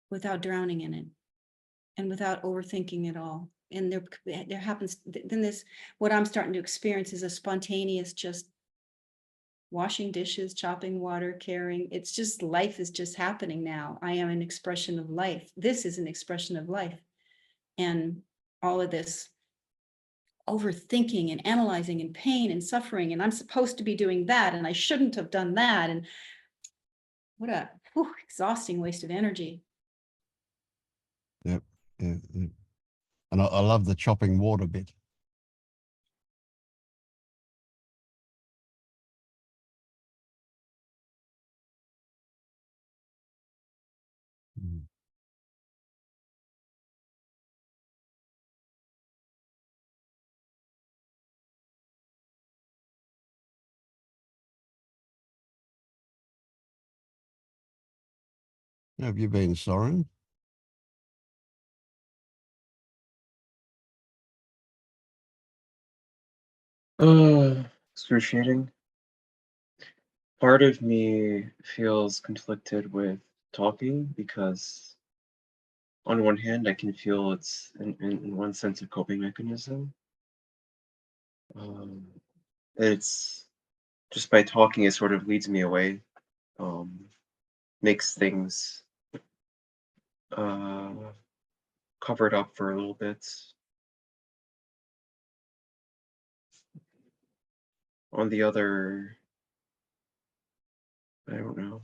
without drowning in it and without overthinking it all. And there happens, then this, what I'm starting to experience is a spontaneous, just washing dishes, chopping water, caring. It's just, life is just happening now. I am an expression of life. This is an expression of life. And all of this overthinking and analyzing and pain and suffering, and I'm supposed to be doing that, and I shouldn't have done that. And what a exhausting waste of energy.
Yep. Yeah, yeah. And I love the chopping water bit. Mm. How have you been, Soren?
Excruciating. Part of me feels conflicted with talking because on one hand, I can feel it's in one sense a coping mechanism. It's just by talking, it sort of leads me away, makes things uh, covered up for a little bit. On the other, I don't know.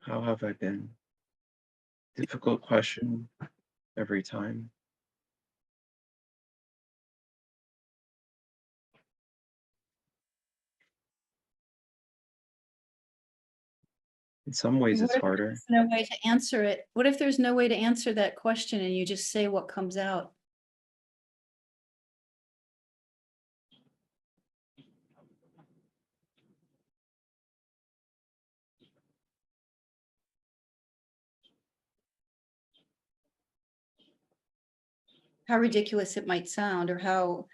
How have I been? Difficult question every time. In some ways,
What
it's
if
harder.
there's no way to answer it? What if there's no way to answer that question and you just say what comes out? How ridiculous it might sound, or how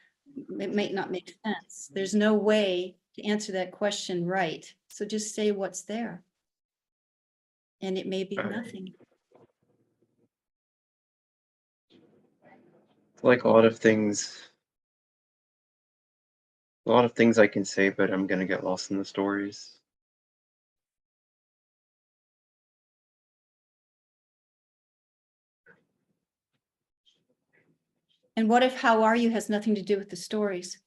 it might not make sense. There's no way to answer that question right. So just say what's there. And it may be nothing.
Like a lot of things I can say, but I'm gonna get lost in the stories.
And what if how are you has nothing to do with the stories?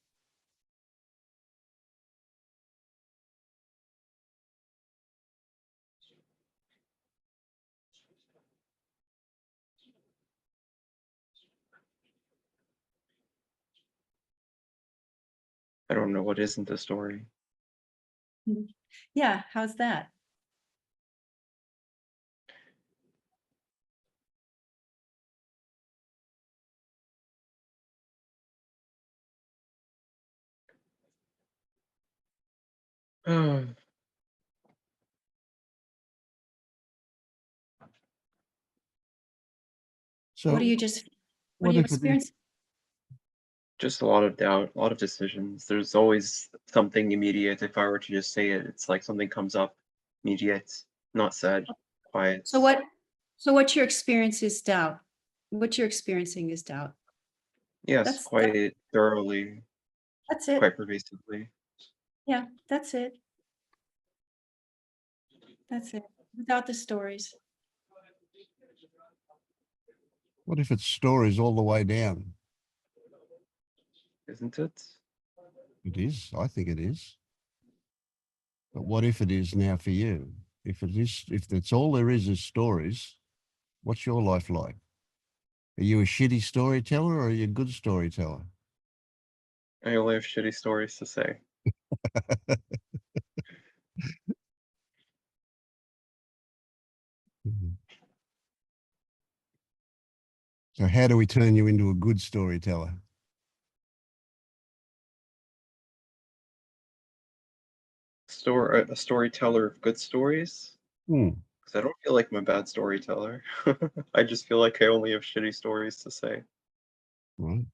I don't know what isn't the story.
Yeah, how's that?
So
What do you just, what
what
do you
if it is?
experience?
Just a lot of doubt, a lot of decisions. There's always something immediate. If I were to just say it, it's like something comes up immediate, not said, quiet.
So what you're experiencing is doubt. What you're experiencing is doubt.
Yes,
That's
quite thoroughly,
that's it.
quite pervasively.
Yeah, that's it. That's it. Without the stories.
What if it's stories all the way down?
Isn't it?
It is. I think it is. But what if it is now for you? If it is, if that's all there is stories, what's your life like? Are you a shitty storyteller or are you a good storyteller?
I only have shitty stories to say.
Mhm. So how do we turn you into a good storyteller?
A storyteller of good stories?
Hmm.
Because I don't feel like I'm a bad storyteller. I just feel like I only have shitty stories to say.
Right.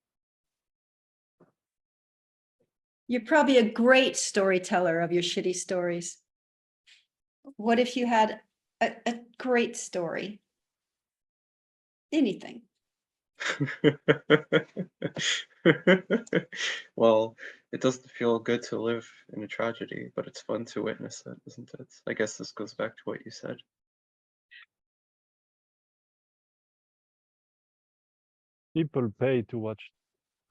You're probably a great storyteller of your shitty stories. What if you had a great story? Anything.
Well, it doesn't feel good to live in a tragedy, but it's fun to witness it, isn't it? I guess this goes back to what you said.
People pay to watch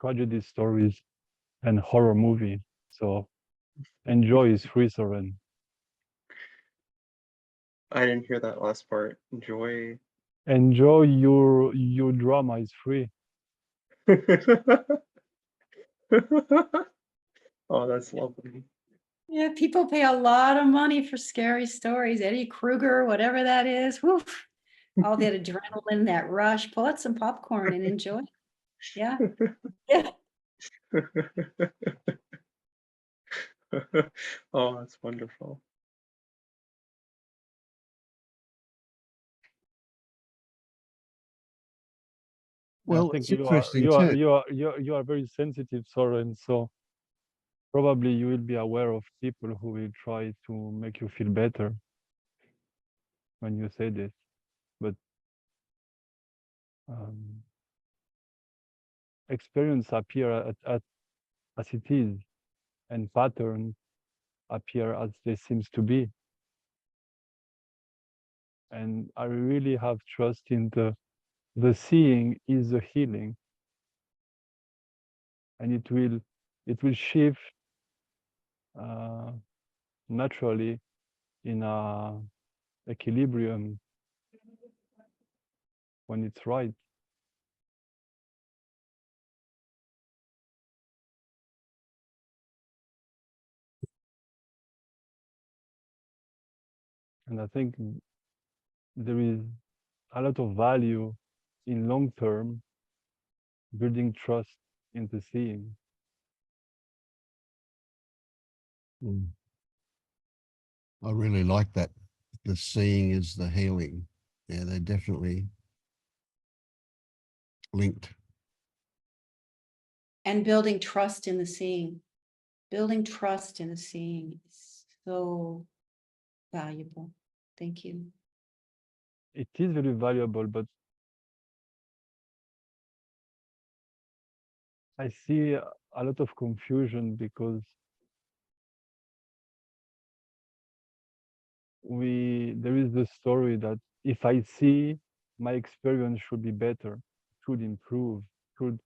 tragedy stories and horror movie, so enjoy is free, Soren.
I didn't hear that last part. Enjoy.
Enjoy your drama is free.
Oh, that's lovely.
Yeah, people pay a lot of money for scary stories. Eddie Kruger, whatever that is. Woof. All that adrenaline, that rush. Pull out some popcorn and enjoy. Yeah. Yeah.
Oh, that's wonderful.
I
Well,
think
it's interesting too.
you are very sensitive, Soren, so probably you will be aware of people who will try to make you feel better when you say this. But experience appear as it is, and patterns appear as they seems to be. And I really have trust in the seeing is the healing, and it will shift naturally in a equilibrium when it's right. And I think there is a lot of value in long term building trust in the seeing.
Mm. I really like that. The seeing is the healing. Yeah, they're definitely linked.
And building trust in the seeing. Building trust in the seeing is so valuable. Thank you.
It is very valuable, but I see a lot of confusion because there is the story that if I see, my experience should be better, should improve, should.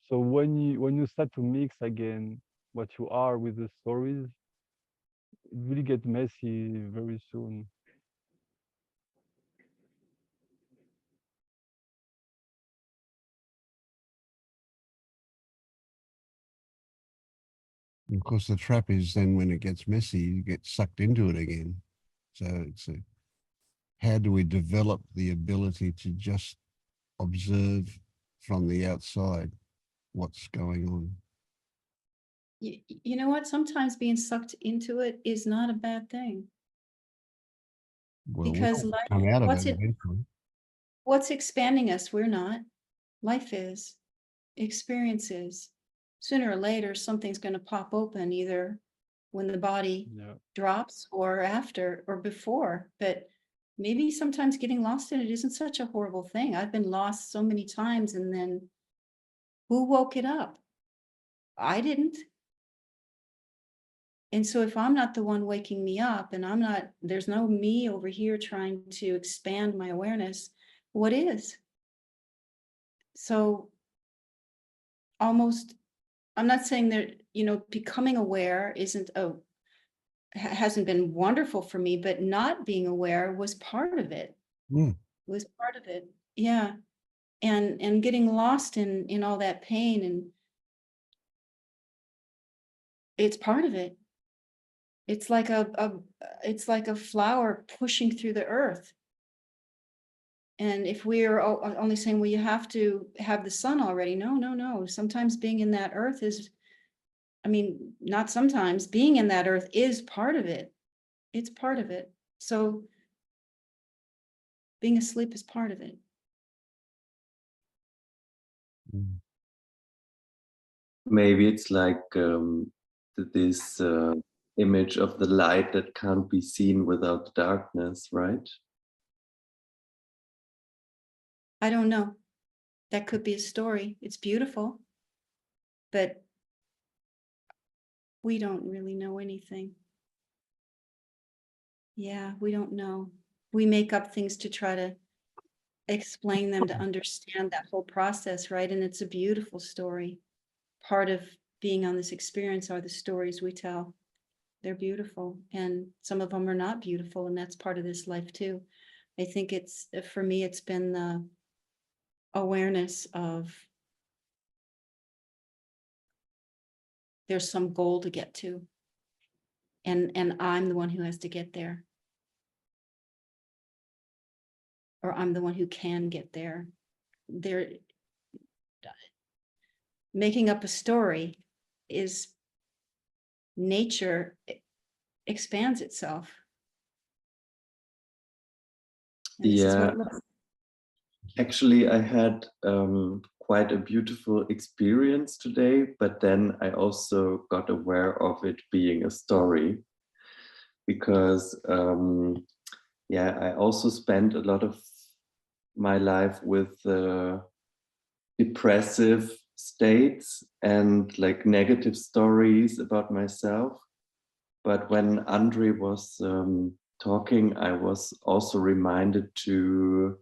So when you start to mix again what you are with the stories, it will get messy very soon.
And of course, the trap is then when it gets messy, you get sucked into it again. So it's how do we develop the ability to just observe from the outside what's going on?
You know what? Sometimes being sucked into it is not a bad thing.
Well,
Because
we'll
life,
come out of it eventually.
what's expanding us? We're not. Life is. Experiences. Sooner or later, something's going to pop open, either when the body drops or after or before. But maybe sometimes getting lost in it isn't such a horrible thing. I've been lost so many times, and then who woke it up? I didn't. And so if I'm not the one waking me up, and there's no me over here trying to expand my awareness, what is? So almost, I'm not saying that, becoming aware hasn't been wonderful for me, but not being aware was part of it.
Mm.
Was part of it. Yeah. and getting lost in all that pain, and it's part of it. It's like it's like a flower pushing through the earth. And if we are only saying, well, you have to have the sun already. No. Sometimes being in that earth is, I mean, not sometimes, being in that earth is part of it. It's part of it. So being asleep is part of it.
Maybe it's like this image of the light that can't be seen without the darkness, right?
I don't know. That could be a story. It's beautiful, but we don't really know anything. Yeah, we don't know. We make up things to try to explain them, to understand that whole process, right? And it's a beautiful story. Part of being on this experience are the stories we tell. They're beautiful, and some of them are not beautiful, and that's part of this life too. I think it's, for me, it's been the awareness of there's some goal to get to, and I'm the one who has to get there, or I'm the one who can get there. They're making up a story is nature expands itself. And this is what
Yeah,
it looks.
actually, I had quite a beautiful experience today, but then I also got aware of it being a story, because yeah, I also spent a lot of my life with depressive states and like negative stories about myself. But when Andre was talking, I was also reminded to,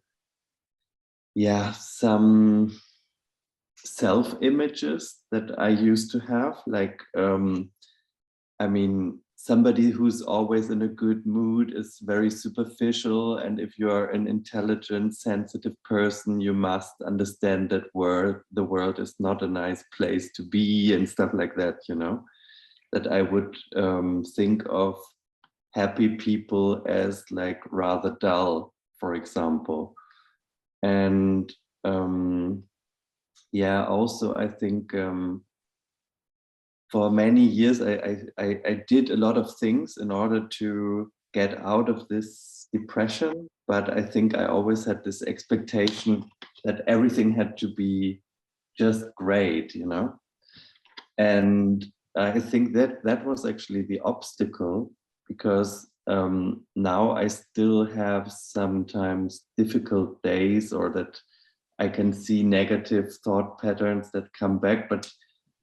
yeah, some self-images that I used to have. Like, I mean, somebody who's always in a good mood is very superficial. And if you are an intelligent, sensitive person, you must understand that the world is not a nice place to be and stuff like that, you know, that I would think of happy people as like rather dull, for example. And yeah, also I think for many years I did a lot of things in order to get out of this depression, but I think I always had this expectation that everything had to be just great, you know. And I think that that was actually the obstacle, because now I still have sometimes difficult days, or that I can see negative thought patterns that come back, but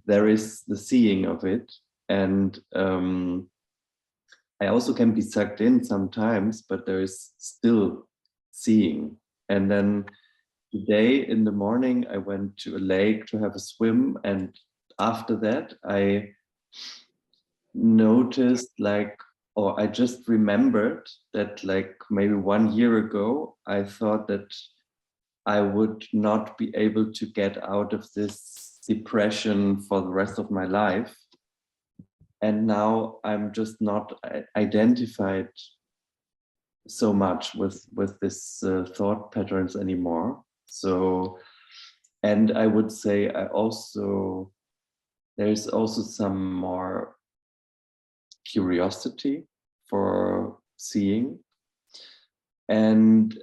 there is the seeing of it. And I also can be sucked in sometimes, but there is still seeing. And then today in the morning, I went to a lake to have a swim. And after that, I noticed like, or I just remembered that like maybe 1 year ago, I thought that I would not be able to get out of this depression for the rest of my life. And now I'm just not identified so much with this thought patterns anymore. So, and I would say there's also some more curiosity for seeing. And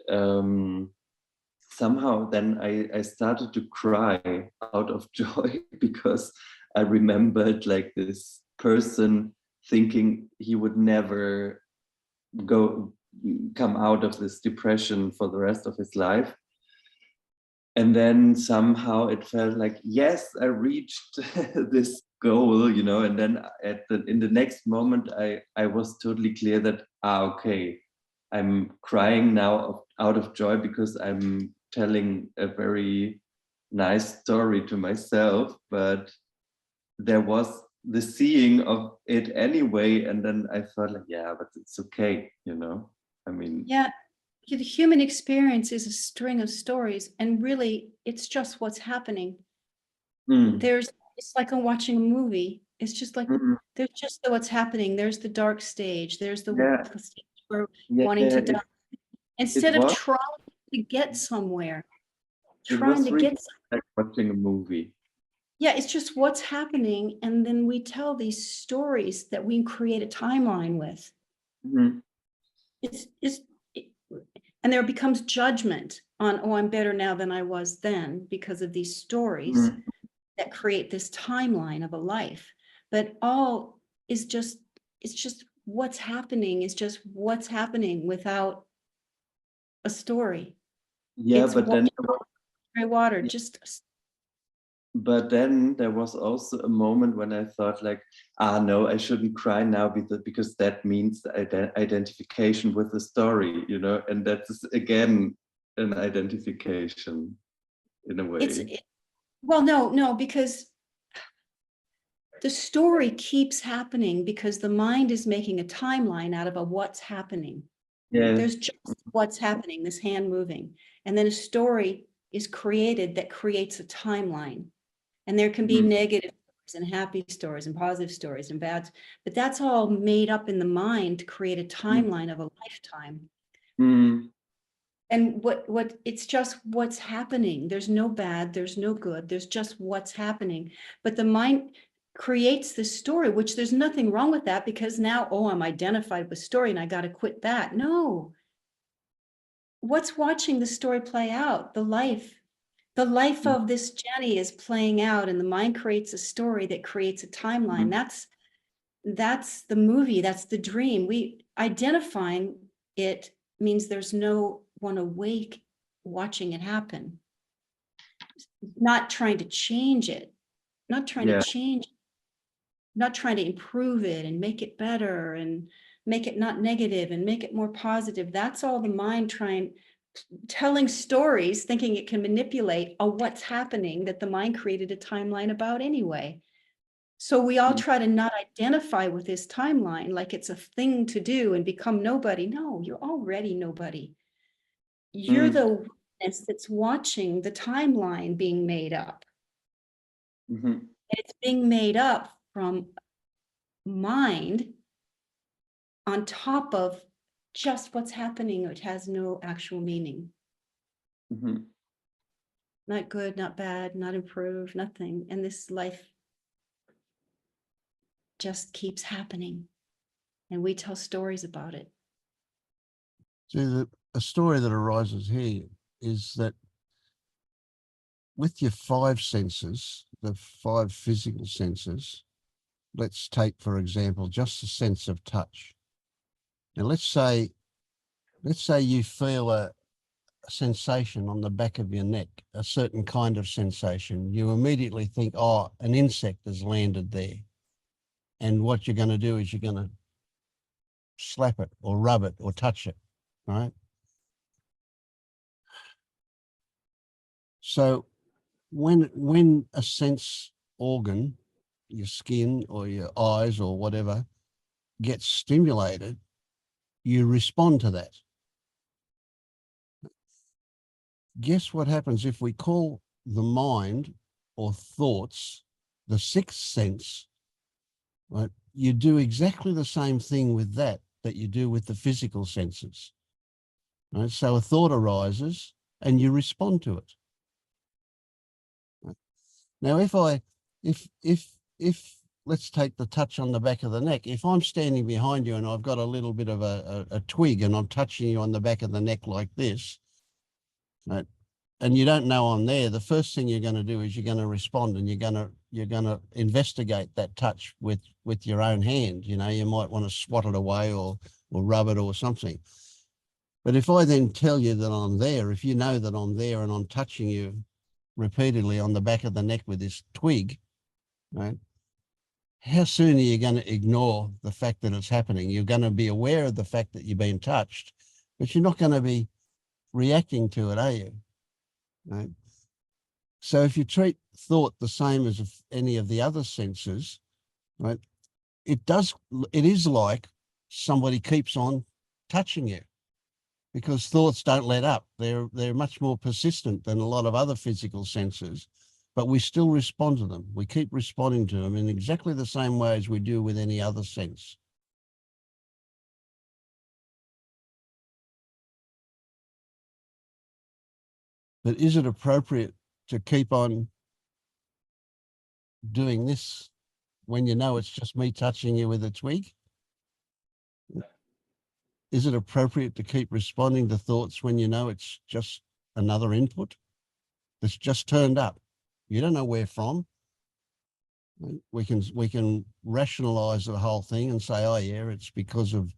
somehow then I started to cry out of joy, because I remembered like this person thinking he would never come out of this depression for the rest of his life. And then somehow it felt like, yes, I reached this goal, you know. And then in the next moment, I was totally clear that, okay, I'm crying now out of joy because I'm telling a very nice story to myself, but there was the seeing of it anyway. And then I thought like, yeah, but it's okay, you know. I mean,
Yeah, The human experience is a string of stories, and really it's just what's happening.
Mm,
It's like I'm watching a movie. It's just like,
mm,
there's just what's happening. There's the dark stage. There's the
yeah,
stage where
yeah,
wanting to
it,
die.
it
Instead of
was
trying to get somewhere,
it
trying
was
to
really
get,
like watching a movie.
yeah, it's just what's happening. And then we tell these stories that we create a timeline with.
Mhm.
And there becomes judgment on, oh, I'm better now than I was then because of these stories
Mm,
that create this timeline of a life. But all is just, it's just what's happening is just what's happening without a story.
yeah,
It's
but then
water,
yeah,
just
but then there was also a moment when I thought like, no, I shouldn't cry now because that means the identification with the story, you know, and that's again an identification in a way.
well, no, because the story keeps happening because the mind is making a timeline out of a what's happening.
Yeah.
There's just what's happening, this hand moving. And then a story is created that creates a timeline. And there can be
Mhm.
negative stories and happy stories and positive stories and bad, but that's all made up in the mind to create a timeline of a lifetime.
Mm,
And what it's just what's happening. There's no bad, there's no good, there's just what's happening. But the mind creates this story, which there's nothing wrong with that, because now, oh, I'm identified with story and I got to quit that. No. What's watching the story play out? The life of this Jenny is playing out, and the mind creates a story that creates a timeline. That's the movie, that's the dream. We identifying it means there's no one awake watching it happen. Not trying to change it, not trying to
yeah.
change, not trying to improve it and make it better and make it not negative and make it more positive. That's all the mind telling stories, thinking it can manipulate what's happening that the mind created a timeline about anyway. So we all try to not identify with this timeline like it's a thing to do and become nobody. No, you're already nobody. You're the witness that's watching the timeline being made up.
Mhm.
And it's being made up from mind on top of just what's happening, which has no actual meaning.
Mhm.
Not good, not bad, not improved, nothing. And this life just keeps happening. And we tell stories about it.
See, a story that arises here is that with your five senses, the five physical senses, let's take, for example, just the sense of touch. Now, let's say you feel a sensation on the back of your neck, a certain kind of sensation. You immediately think, oh, an insect has landed there. And what you're going to do is you're going to slap it or rub it or touch it, right? So when a sense organ, your skin or your eyes or whatever, gets stimulated, you respond to that. Guess what happens if we call the mind or thoughts the sixth sense, right? You do exactly the same thing with that you do with the physical senses, right? So a thought arises and you respond to it. Right? Now, if let's take the touch on the back of the neck. If I'm standing behind you and I've got a little bit of a twig and I'm touching you on the back of the neck like this, right? And you don't know I'm there, the first thing you're going to do is you're going to respond and you're going to investigate that touch with your own hand. You know, you might want to swat it away or rub it or something. But if I then tell you that I'm there, if you know that I'm there and I'm touching you repeatedly on the back of the neck with this twig, right? How soon are you going to ignore the fact that it's happening? You're going to be aware of the fact that you've been touched, but you're not going to be reacting to it, are you? Right? So if you treat thought the same as any of the other senses, right, it is like somebody keeps on touching you because thoughts don't let up. They're much more persistent than a lot of other physical senses, but we still respond to them. We keep responding to them in exactly the same way as we do with any other sense. But is it appropriate to keep on doing this when you know it's just me touching you with a twig? Is it appropriate to keep responding to thoughts when you know it's just another input that's just turned up? You don't know where from. We can rationalize the whole thing and say, oh yeah, it's because of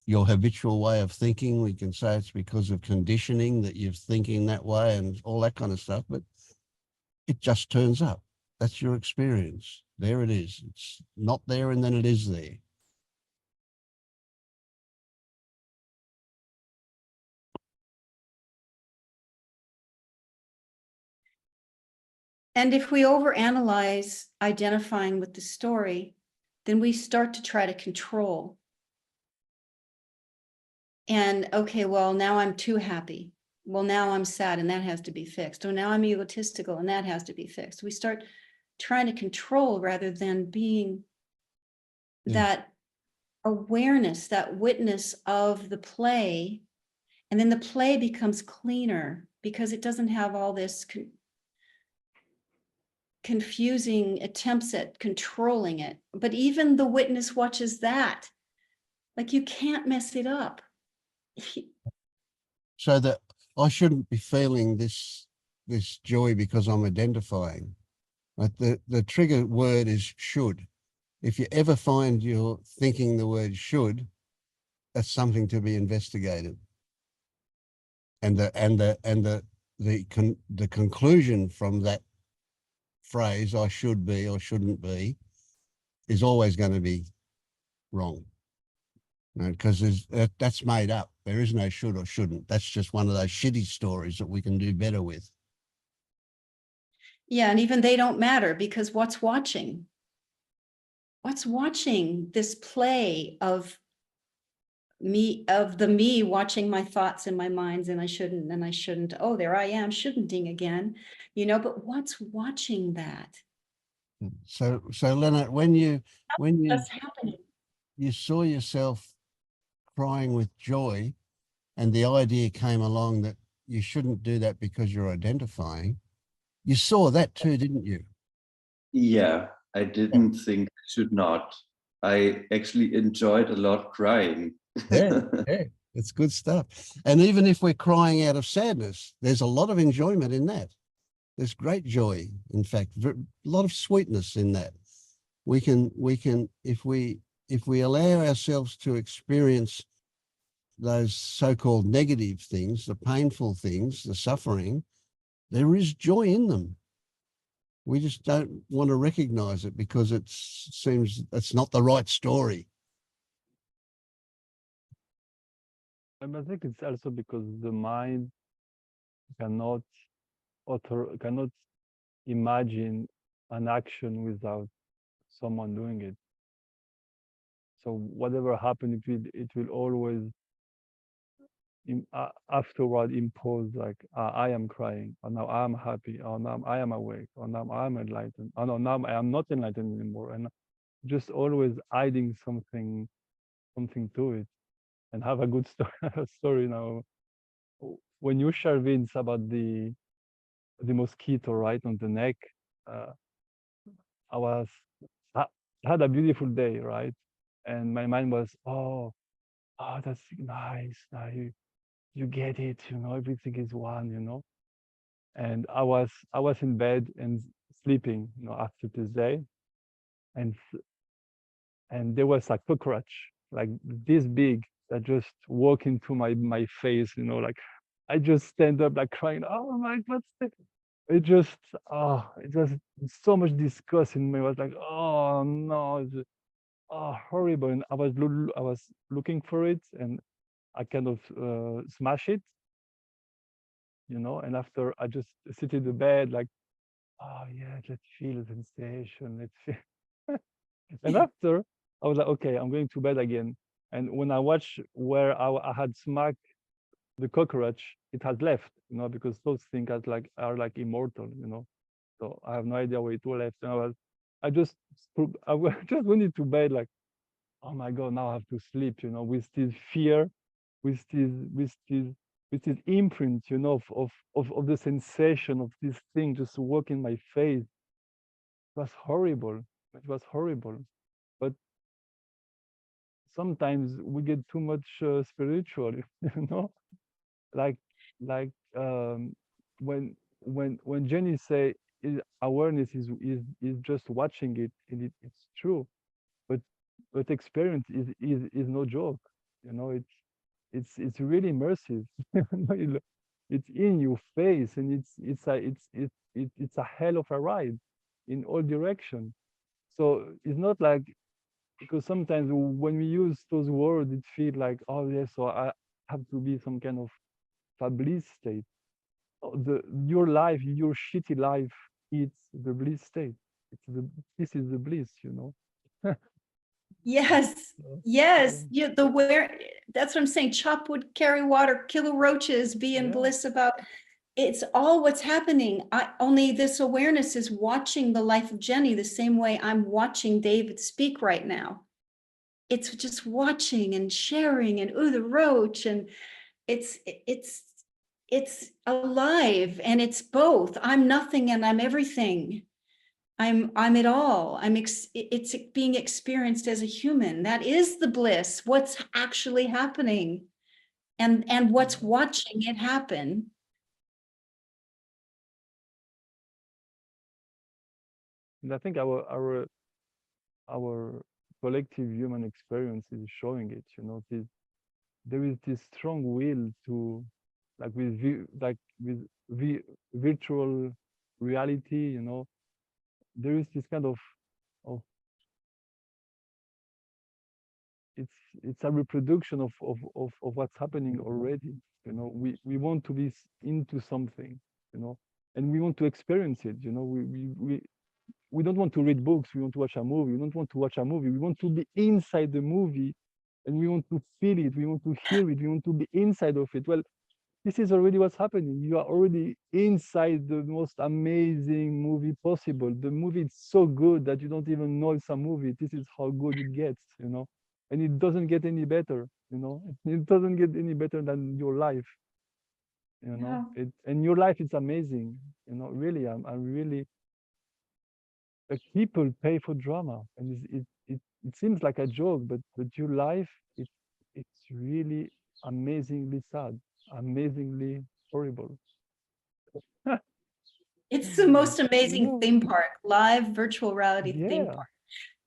your habitual way of thinking. We can say it's because of conditioning that you're thinking that way and all that kind of stuff, but it just turns up. That's your experience. There it is. It's not there and then it is there.
And if we overanalyze identifying with the story, then we start to try to control. And okay, well, now I'm too happy. Well, now I'm sad and that has to be fixed. Or now I'm egotistical and that has to be fixed. We start trying to control rather than being that awareness, that witness of the play. And then the play becomes cleaner because it doesn't have all this confusing attempts at controlling it. But even the witness watches that. Like you can't mess it up.
So that I shouldn't be feeling this joy because I'm identifying. But the trigger word is should. If you ever find you're thinking the word should, that's something to be investigated. And the conclusion from that phrase, I should be or shouldn't be, is always going to be wrong. Because that's made up. There is no should or shouldn't. That's just one of those shitty stories that we can do better with.
Yeah, and even they don't matter because what's watching? What's watching this play of me, of the me watching my thoughts and my minds, and I shouldn't. Oh, there I am, shouldn'ting again, but what's watching that?
So Leonard, when
That's happening.
you saw yourself crying with joy, and the idea came along that you shouldn't do that because you're identifying, you saw that too, didn't you?
Yeah, I didn't think I should not. I actually enjoyed a lot crying.
Yeah, it's good stuff. And even if we're crying out of sadness, there's a lot of enjoyment in that. There's great joy, in fact, a lot of sweetness in that. We can, if we allow ourselves to experience those so-called negative things, the painful things, the suffering, there is joy in them. We just don't want to recognize it because it seems it's not the right story.
I think it's also because the mind cannot imagine an action without someone doing it. So whatever happened, it will always afterward impose like, I am crying, or now I am happy, or now I am awake, or now I am enlightened, or no, now I am not enlightened anymore, and just always adding something to it, and have a good story now. When you share, Vince, about the mosquito right on the neck, I had a beautiful day, right? And my mind was, oh, that's nice. Now you get it, everything is one, And I was in bed and sleeping, after this day, and there was a cockroach like this big that just walked into my face, like I just stand up like crying, oh my God, it just so much disgust in me. I was like, oh no, it's just, horrible. And I was looking for it, and I kind of smash it, and after I just sit in the bed like, oh yeah, let's feel the sensation, let's feel. And after I was like, okay, I'm going to bed again. And when I watched where I had smacked the cockroach, it has left, because those things are like immortal, So I have no idea where it will left. And I just just went into bed like, oh my God, now I have to sleep, with this fear, with this imprint, of the sensation of this thing just walking my face. It was horrible. It was horrible. But sometimes we get too much spiritual, like when Jenny say awareness is just watching it, and it's true, but experience is no joke, it's really immersive. It's in your face, and it's a hell of a ride in all directions. So it's not like, because sometimes when we use those words, it feels like, oh yes, so I have to be some kind of a bliss state. Your life, your shitty life, it's the bliss state. This is the bliss,
Yes,
So,
yes,
yeah.
that's what I'm saying. Chop wood, carry water, kill roaches, be in
Yeah.
bliss about. It's all what's happening. Only this awareness is watching the life of Jenny the same way I'm watching David speak right now. It's just watching and sharing and the roach, and it's alive, and it's both. I'm nothing and I'm everything. I'm it all. It's being experienced as a human. That is the bliss. What's actually happening, and what's watching it happen.
And I think our collective human experience is showing it. There is this strong will to, like with virtual reality. There is this kind of it's a reproduction of what's happening already. We want to be into something, and we want to experience it. We don't want to read books. We want to watch a movie. We don't want to watch a movie. We want to be inside the movie, and we want to feel it. We want to hear it. We want to be inside of it. Well, this is already what's happening. You are already inside the most amazing movie possible. The movie is so good that you don't even know it's a movie. This is how good it gets, and it doesn't get any better, It doesn't get any better than your life,
Yeah.
And your life is amazing, really. I'm really, like, people pay for drama, and it seems like a joke, but your life, it's really amazingly sad, amazingly horrible.
It's the most amazing
know.
theme park, live virtual reality theme
Yeah,
park.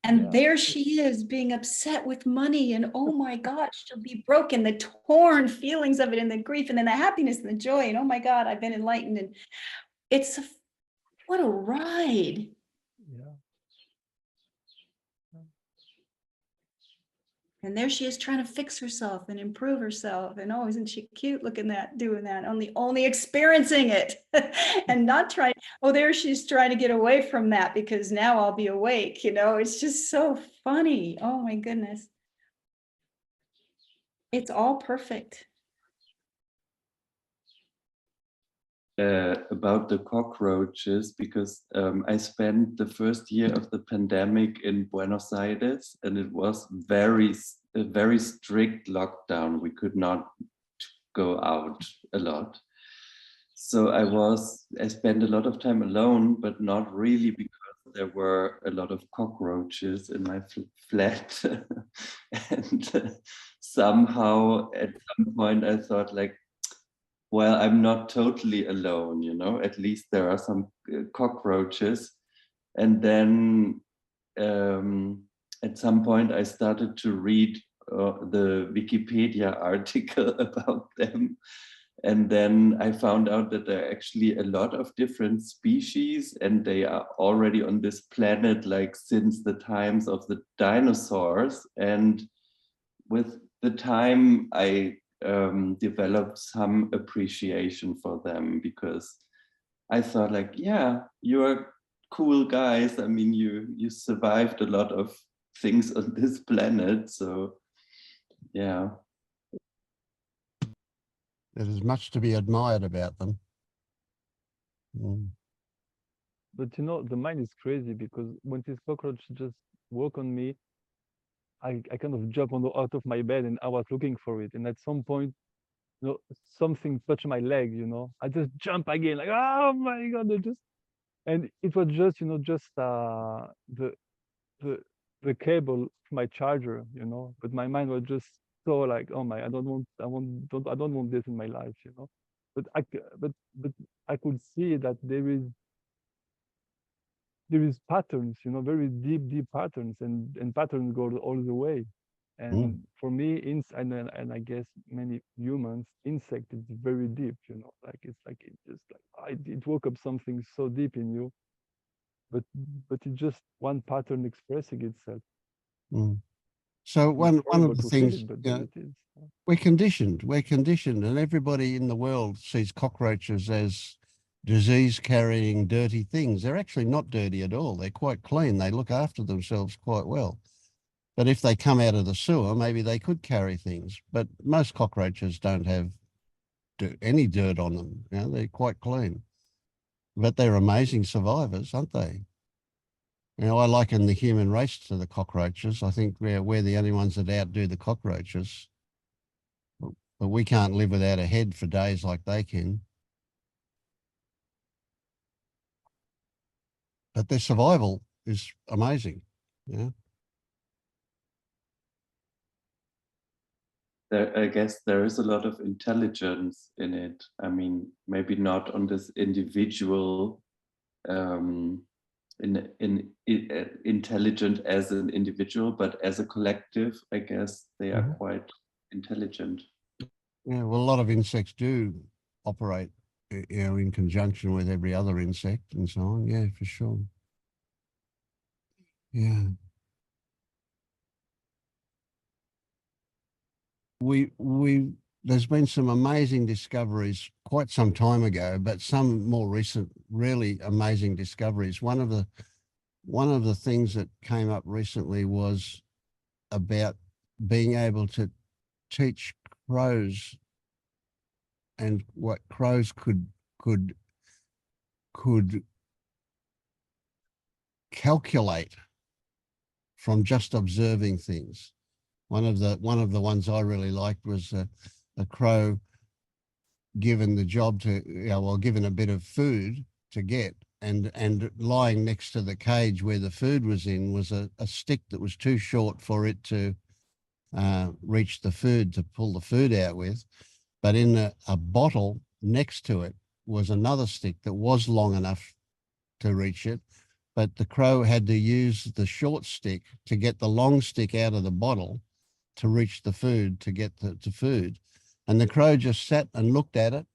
And
yeah.
there she is being upset with money, and oh my God, she'll be broken, the torn feelings of it, and the grief, and then the happiness and the joy, and oh my God, I've been enlightened. And what a ride.
Yeah.
And there she is trying to fix herself and improve herself. And oh, isn't she cute looking doing that, only experiencing it and not trying. Oh, there she's trying to get away from that because now I'll be awake. It's just so funny. Oh my goodness. It's all perfect.
About the cockroaches, because I spent the first year of the pandemic in Buenos Aires, and it was a very strict lockdown. We could not go out a lot. So I spent a lot of time alone, but not really, because there were a lot of cockroaches in my flat. And somehow at some point I thought, like, well, I'm not totally alone, at least there are some cockroaches. And then at some point I started to read the Wikipedia article about them. And then I found out that there are actually a lot of different species, and they are already on this planet like since the times of the dinosaurs. And with the time I developed some appreciation for them, because I thought, like, yeah, you're cool guys. I mean, you survived a lot of things on this planet, so yeah.
There's much to be admired about them. Mm.
But you know, the mind is crazy because when this cockroach just walk on me, I kind of jump out of my bed and I was looking for it. And at some point, you know, something touched my leg, you know. I just jump again, like, oh my God, and it was just, you know, just the the cable for my charger, you know. But my mind was just so like, oh my, I don't want this in my life, you know. But but I could see that there is patterns, you know, very deep patterns, and patterns go all the way. And for me, and I guess many humans, insect is very deep, you know, like it's like it just like it woke up something so deep in you, but it's just one pattern expressing itself.
Mm. So
It's
one
horrible
of the
to feel
things,
it, but
you
there
know,
it is.
we're conditioned, and everybody in the world sees cockroaches as disease-carrying, dirty things. They're actually not dirty at all. They're quite clean. They look after themselves quite well. But if they come out of the sewer, maybe they could carry things. But most cockroaches don't have any dirt on them. You know, they're quite clean. But they're amazing survivors, aren't they? You know, I liken the human race to the cockroaches. I think we're the only ones that outdo the cockroaches. But we can't live without a head for days like they can. But their survival is amazing. Yeah.
I guess there is a lot of intelligence in it. I mean, maybe not on this individual, intelligent as an individual, but as a collective, I guess they are quite intelligent.
Yeah, well, a lot of insects do operate, you know, in conjunction with every other insect and so on. Yeah, for sure. Yeah. There's been some amazing discoveries quite some time ago, but some more recent, really amazing discoveries. One of the things that came up recently was about being able to teach crows and what crows could calculate from just observing things. One of the ones I really liked was a crow given the job to, you know, well, given a bit of food to get, and lying next to the cage where the food was in was a stick that was too short for it to reach the food, to pull the food out with. But in a bottle next to it was another stick that was long enough to reach it. But the crow had to use the short stick to get the long stick out of the bottle to reach the food, to get the food. And the crow just sat and looked at it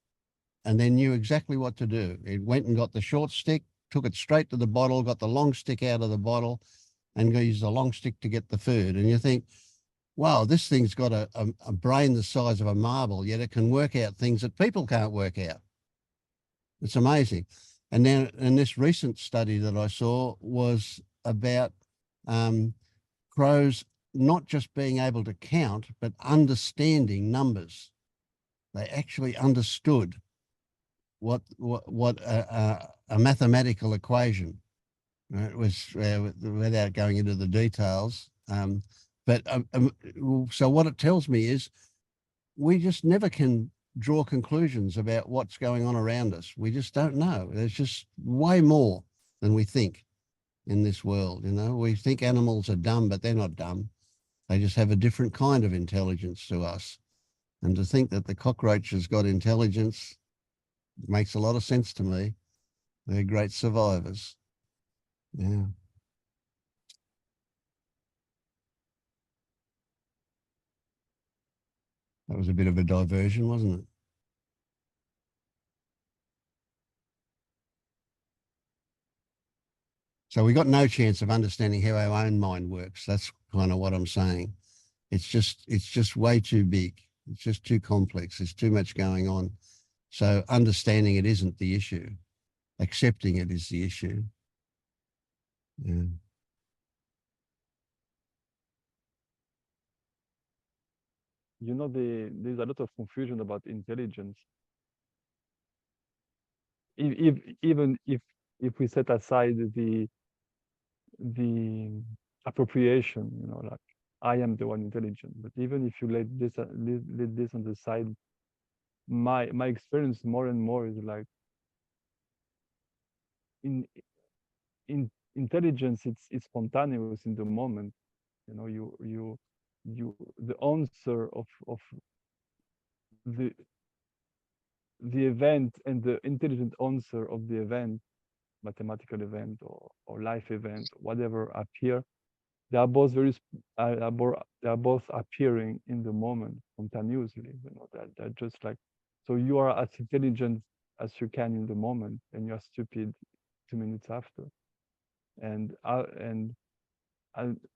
and then knew exactly what to do. It went and got the short stick, took it straight to the bottle, got the long stick out of the bottle, and used the long stick to get the food. And you think, wow, this thing's got a brain the size of a marble, yet it can work out things that people can't work out. It's amazing. And then, and this recent study that I saw was about crows not just being able to count, but understanding numbers. They actually understood what a mathematical equation. It was without going into the details. So what it tells me is we just never can draw conclusions about what's going on around us. We just don't know. There's just way more than we think in this world. You know, we think animals are dumb, but they're not dumb. They just have a different kind of intelligence to us. And to think that the cockroach has got intelligence makes a lot of sense to me. They're great survivors. Yeah. That was a bit of a diversion, wasn't it? So we got no chance of understanding how our own mind works. That's kind of what I'm saying. It's just way too big. It's just too complex. There's too much going on. So understanding it isn't the issue. Accepting it is the issue. Yeah.
you know, there's a lot of confusion about intelligence. Even if we set aside the appropriation, you know, like I am the one intelligent, but even if you let this on the side, my experience more and more is like in intelligence, it's spontaneous in the moment. You know, you the answer of the event and the intelligent answer of the event, mathematical event or life event, whatever appear, they are both they are both appearing in the moment spontaneously. You know, they're just like, so you are as intelligent as you can in the moment, and you are stupid 2 minutes after. And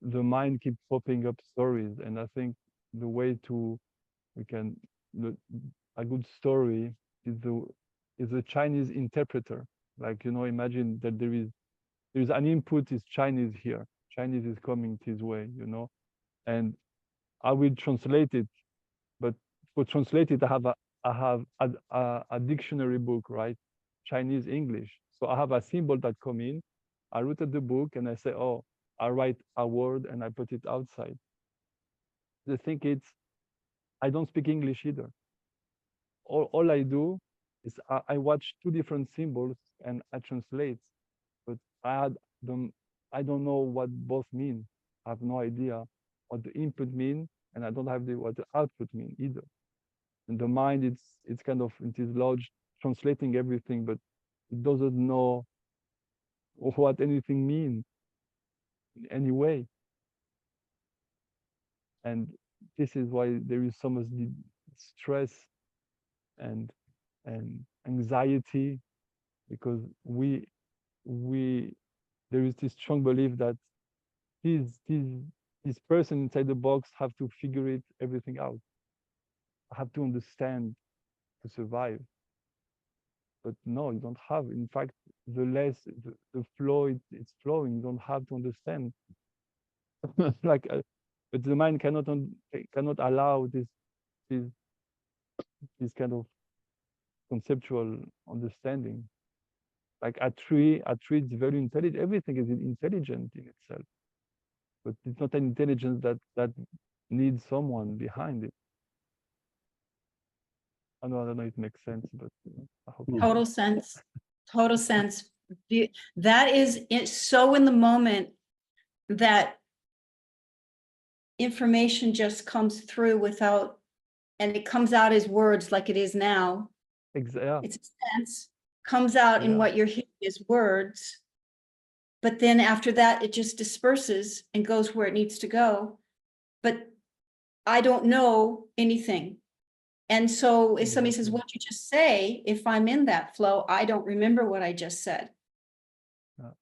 the mind keeps popping up stories, and I think the way a good story is a Chinese interpreter. Like, you know, imagine that there is an input is Chinese here. Chinese is coming this way, you know, and I will translate it. But for translate it, I have a dictionary book, right? Chinese English. So I have a symbol that come in. I look at the book and I say, oh, I write a word and I put it outside. The thing is, I don't speak English either. All I do is I watch two different symbols and I translate, but I don't know what both mean. I have no idea what the input mean, and I don't have what the output mean either. And the mind, it's kind of, it is large, translating everything, but it doesn't know what anything means in any way. And this is why there is so much stress and anxiety, because there is this strong belief that this person inside the box have to figure everything out. I have to understand to survive. But no, you don't have. In fact, the less the flow it's flowing, you don't have to understand. Like, but the mind cannot allow this kind of conceptual understanding. Like a tree is very intelligent. Everything is intelligent in itself, but it's not an intelligence that needs someone behind it. I don't know if it makes sense, but I hope
Total sense. Total sense. That is so in the moment that information just comes through without, and it comes out as words like it is now.
Yeah.
It's a sense, comes out in what you're hearing as words. But then after that, it just disperses and goes where it needs to go. But I don't know anything. And so if somebody says, what you just say, if I'm in that flow, I don't remember what I just said.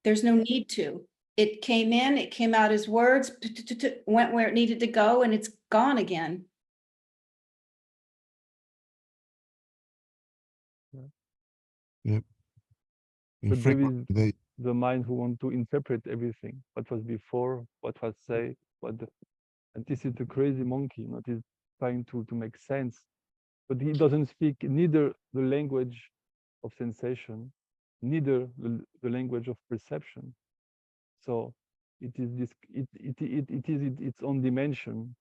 There's no need to. It came in, it came out as words, went where it needed to go, and it's gone again.
Yep.
But there is the mind who want to interpret everything. What was before, what was say, and this is the crazy monkey, you know, he's trying to make sense. But he doesn't speak neither the language of sensation, neither the language of perception. So it is this. It is its own dimension.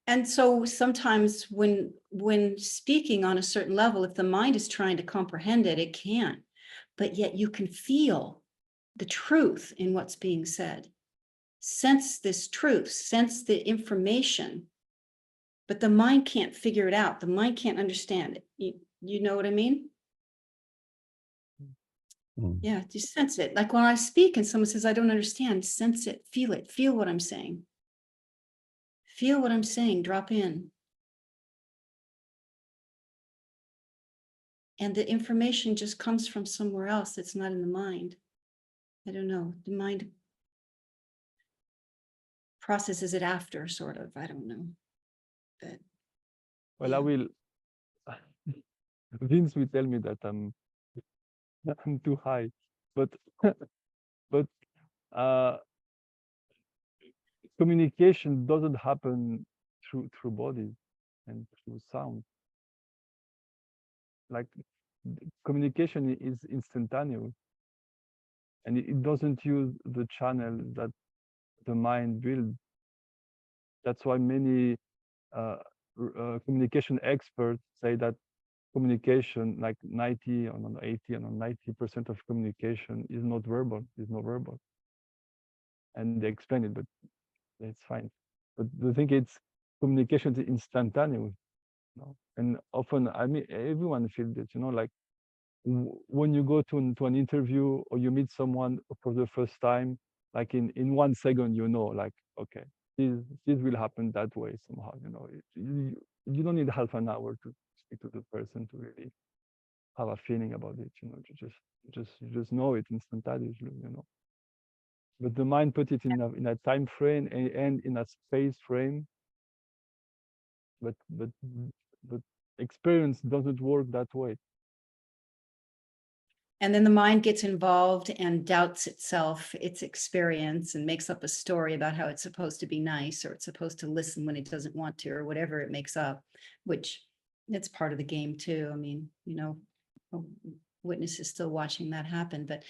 And so sometimes when speaking on a certain level, if the mind is trying to comprehend it, it can't. But yet you can feel the truth in what's being said. Sense this truth, sense the information. But the mind can't figure it out. The mind can't understand it. You know what I mean? Yeah, just sense it. Like when I speak and someone says, I don't understand, sense it, feel what I'm saying. Feel what I'm saying, drop in. And the information just comes from somewhere else that's not in the mind. I don't know. The mind processes it after, sort of. I don't know. But
well, I will. Vince will tell me that I'm too high, but communication doesn't happen through body and through sound. Like communication is instantaneous, and it doesn't use the channel that the mind builds. That's why many communication experts say that communication, like 90 or 80 or 90% of communication is not verbal, is not verbal. And they explain it, but it's fine. But the thing is, communication is instantaneous. You know? And often, I mean, everyone feels it, you know, like when you go to an interview or you meet someone for the first time, like in 1 second, you know, like, okay, this will happen that way somehow, you know. You don't need half an hour to speak to the person to really have a feeling about it, you know. You just know it instantaneously, you know. But the mind put it in a time frame and in a space frame. But experience doesn't work that way.
And then the mind gets involved and doubts itself, its experience, and makes up a story about how it's supposed to be nice, or it's supposed to listen when it doesn't want to, or whatever it makes up, which it's part of the game too. I mean, you know, a witness is still watching that happen. But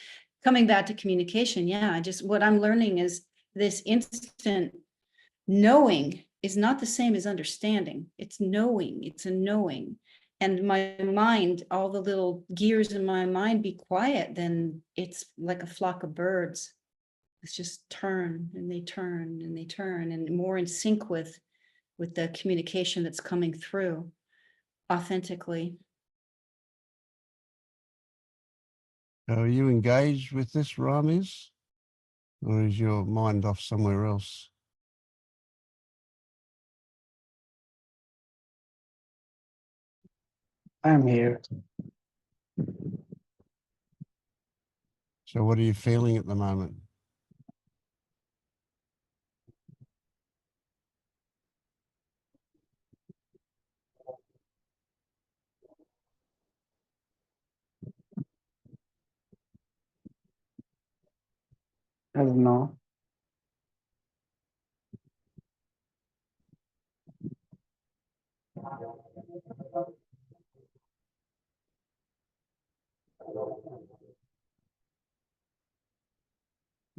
coming back to communication, yeah, what I'm learning is this instant knowing is not the same as understanding. It's knowing, it's a knowing. And my mind, all the little gears in my mind be quiet, then it's like a flock of birds. It's just turn and they turn and they turn, and more in sync with the communication that's coming through authentically.
Are you engaged with this, Ramiz? Or is your mind off somewhere else?
I'm here.
So what are you feeling at the moment?
I don't know.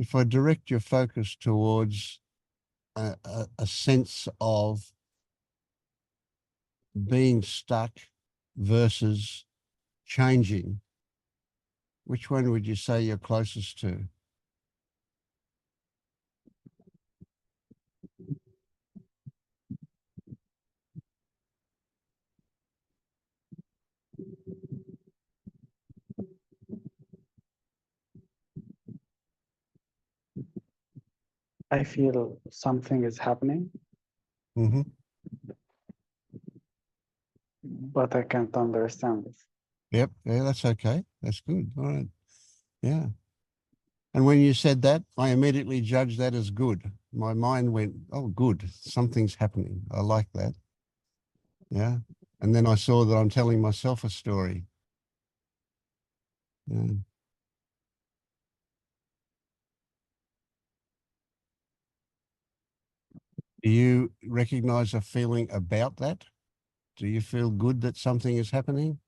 If I direct your focus towards a sense of being stuck versus changing, which one would you say you're closest to?
I feel something is happening,
Mm-hmm.
but I can't understand it.
Yep. Yeah, that's okay. That's good. All right. Yeah. And when you said that, I immediately judged that as good. My mind went, oh, good. Something's happening. I like that. Yeah. And then I saw that I'm telling myself a story. Yeah. Do you recognize a feeling about that? Do you feel good that something is happening?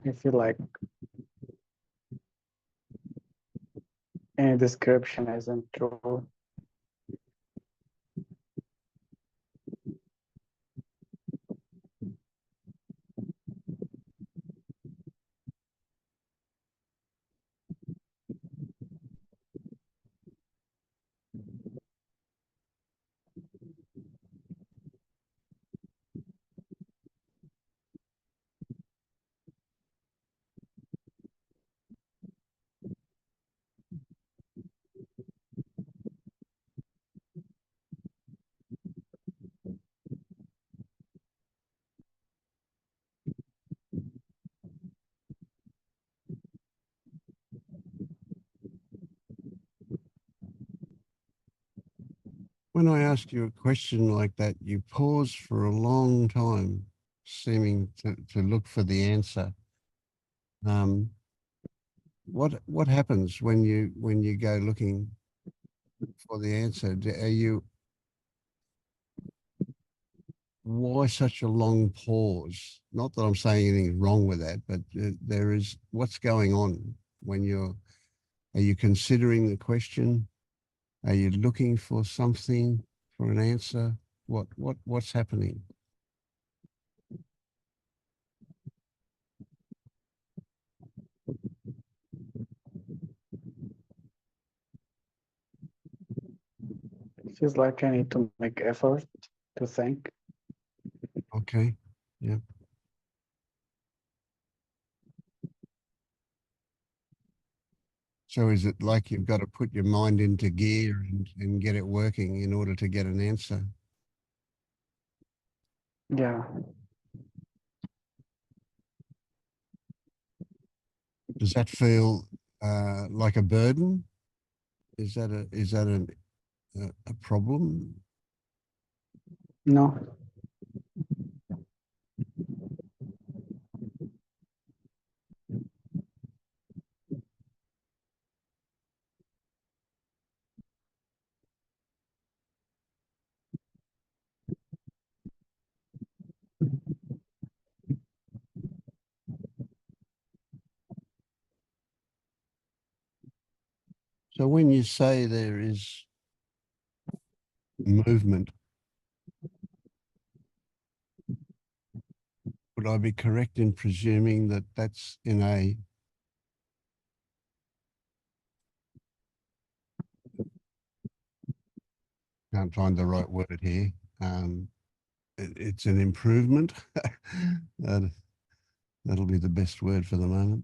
I feel like any description isn't true.
When I ask you a question like that, you pause for a long time, seeming to look for the answer. What happens when you go looking for the answer? Why such a long pause? Not that I'm saying anything wrong with that, but there is, what's going on when are you considering the question? Are you looking for something, for an answer? What's happening?
It feels like I need to make effort to think.
Okay. Yeah. So is it like you've got to put your mind into gear and get it working in order to get an answer?
Yeah,
Does that feel like a burden? Is that a problem?
no,
So when you say there is movement, would I be correct in presuming that that's in can't find the right word here. It's an improvement. That, that'll be the best word for the moment.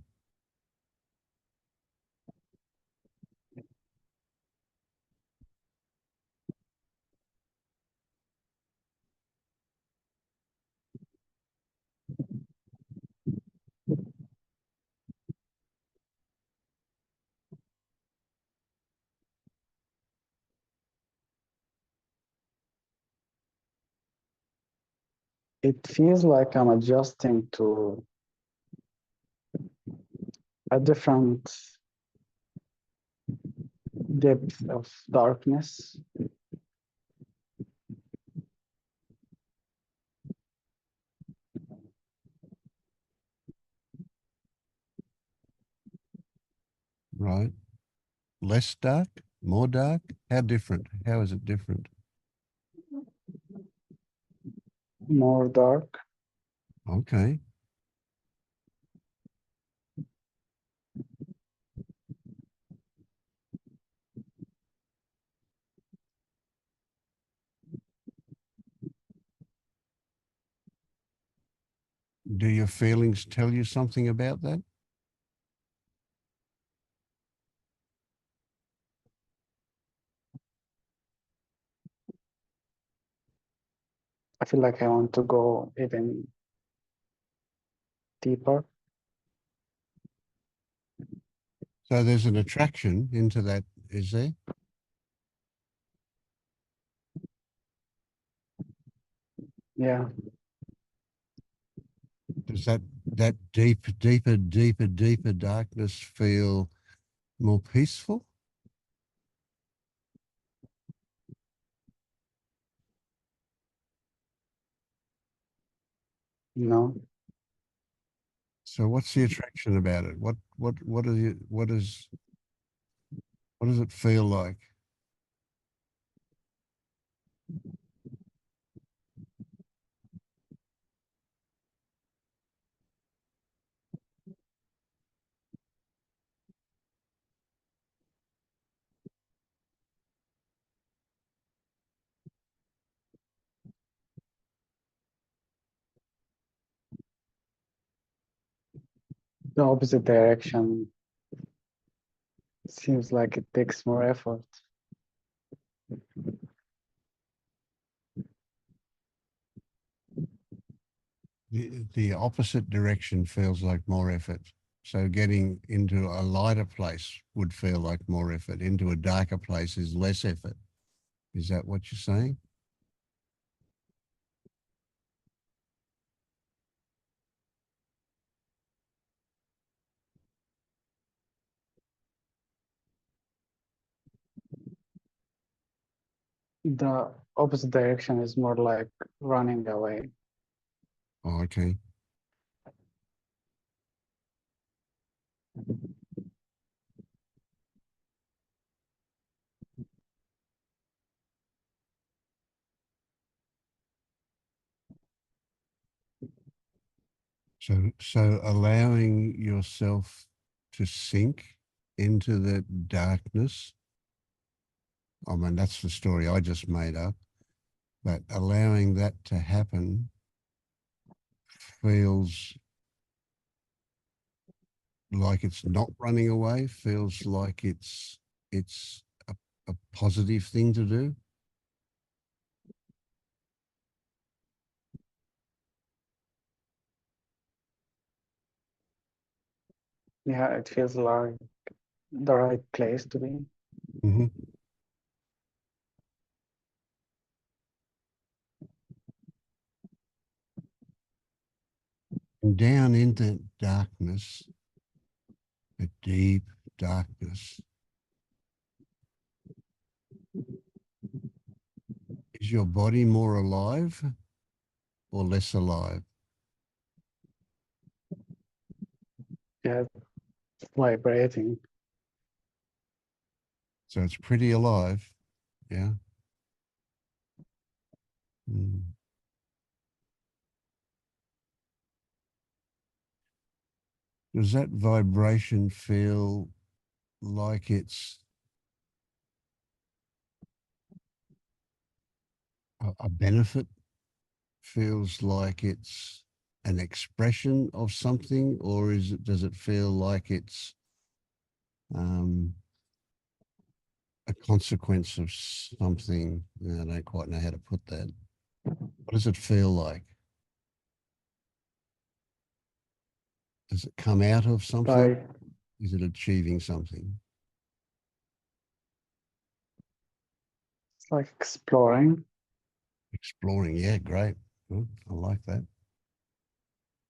it feels like I'm adjusting to a different depth of darkness.
Right. Less dark, more dark? How different? How is it different?
More dark.
Okay. Do your feelings tell you something about that?
I feel like I want to go even deeper.
So there's an attraction into that, is there?
Yeah,
Does that deeper darkness feel more peaceful?
no,
So what's the attraction about it? What does it feel like?
The opposite direction seems like it takes more effort.
The opposite direction feels like more effort. So getting into a lighter place would feel like more effort. Into a darker place is less effort. Is that what you're saying?
The opposite direction is more like running away.
Oh, okay. So allowing yourself to sink into the darkness. I mean, that's the story I just made up, but allowing that to happen feels like it's not running away, feels like it's a positive thing to do.
Yeah, it feels like the right place to be.
Mm-hmm. And down into darkness, a deep darkness, is your body more alive or less alive?
Yeah, it's vibrating.
So it's pretty alive. Yeah. Mm. Does that vibration feel like it's a benefit? Feels like it's an expression of something, or does it feel like it's a consequence of something? I don't quite know how to put that. What does it feel like? Does it come out of something?
Like,
Is it achieving something?
it's like exploring.
Exploring, yeah, great. Good. I like that.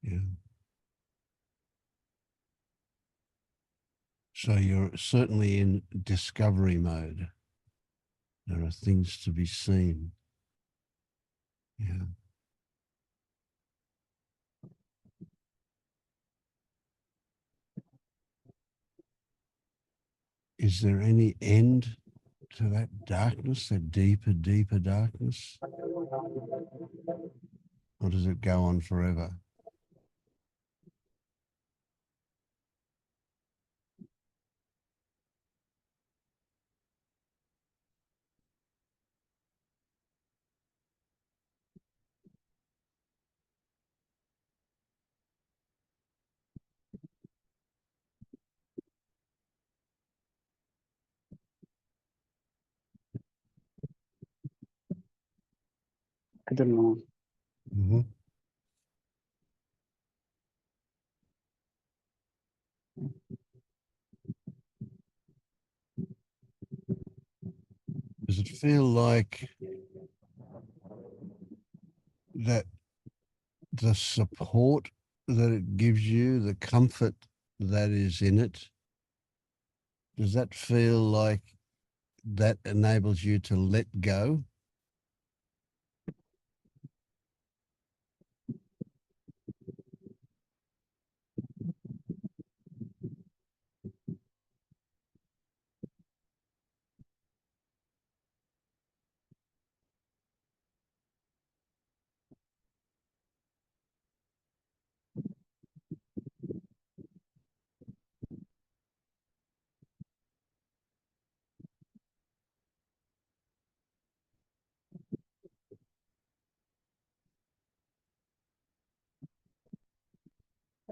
Yeah. So you're certainly in discovery mode. There are things to be seen. Yeah. Is there any end to that darkness, that deeper, deeper darkness? Or does it go on forever?
I don't know.
Mm-hmm. Does it feel like that the support that it gives you, the comfort that is in it, does that feel like that enables you to let go?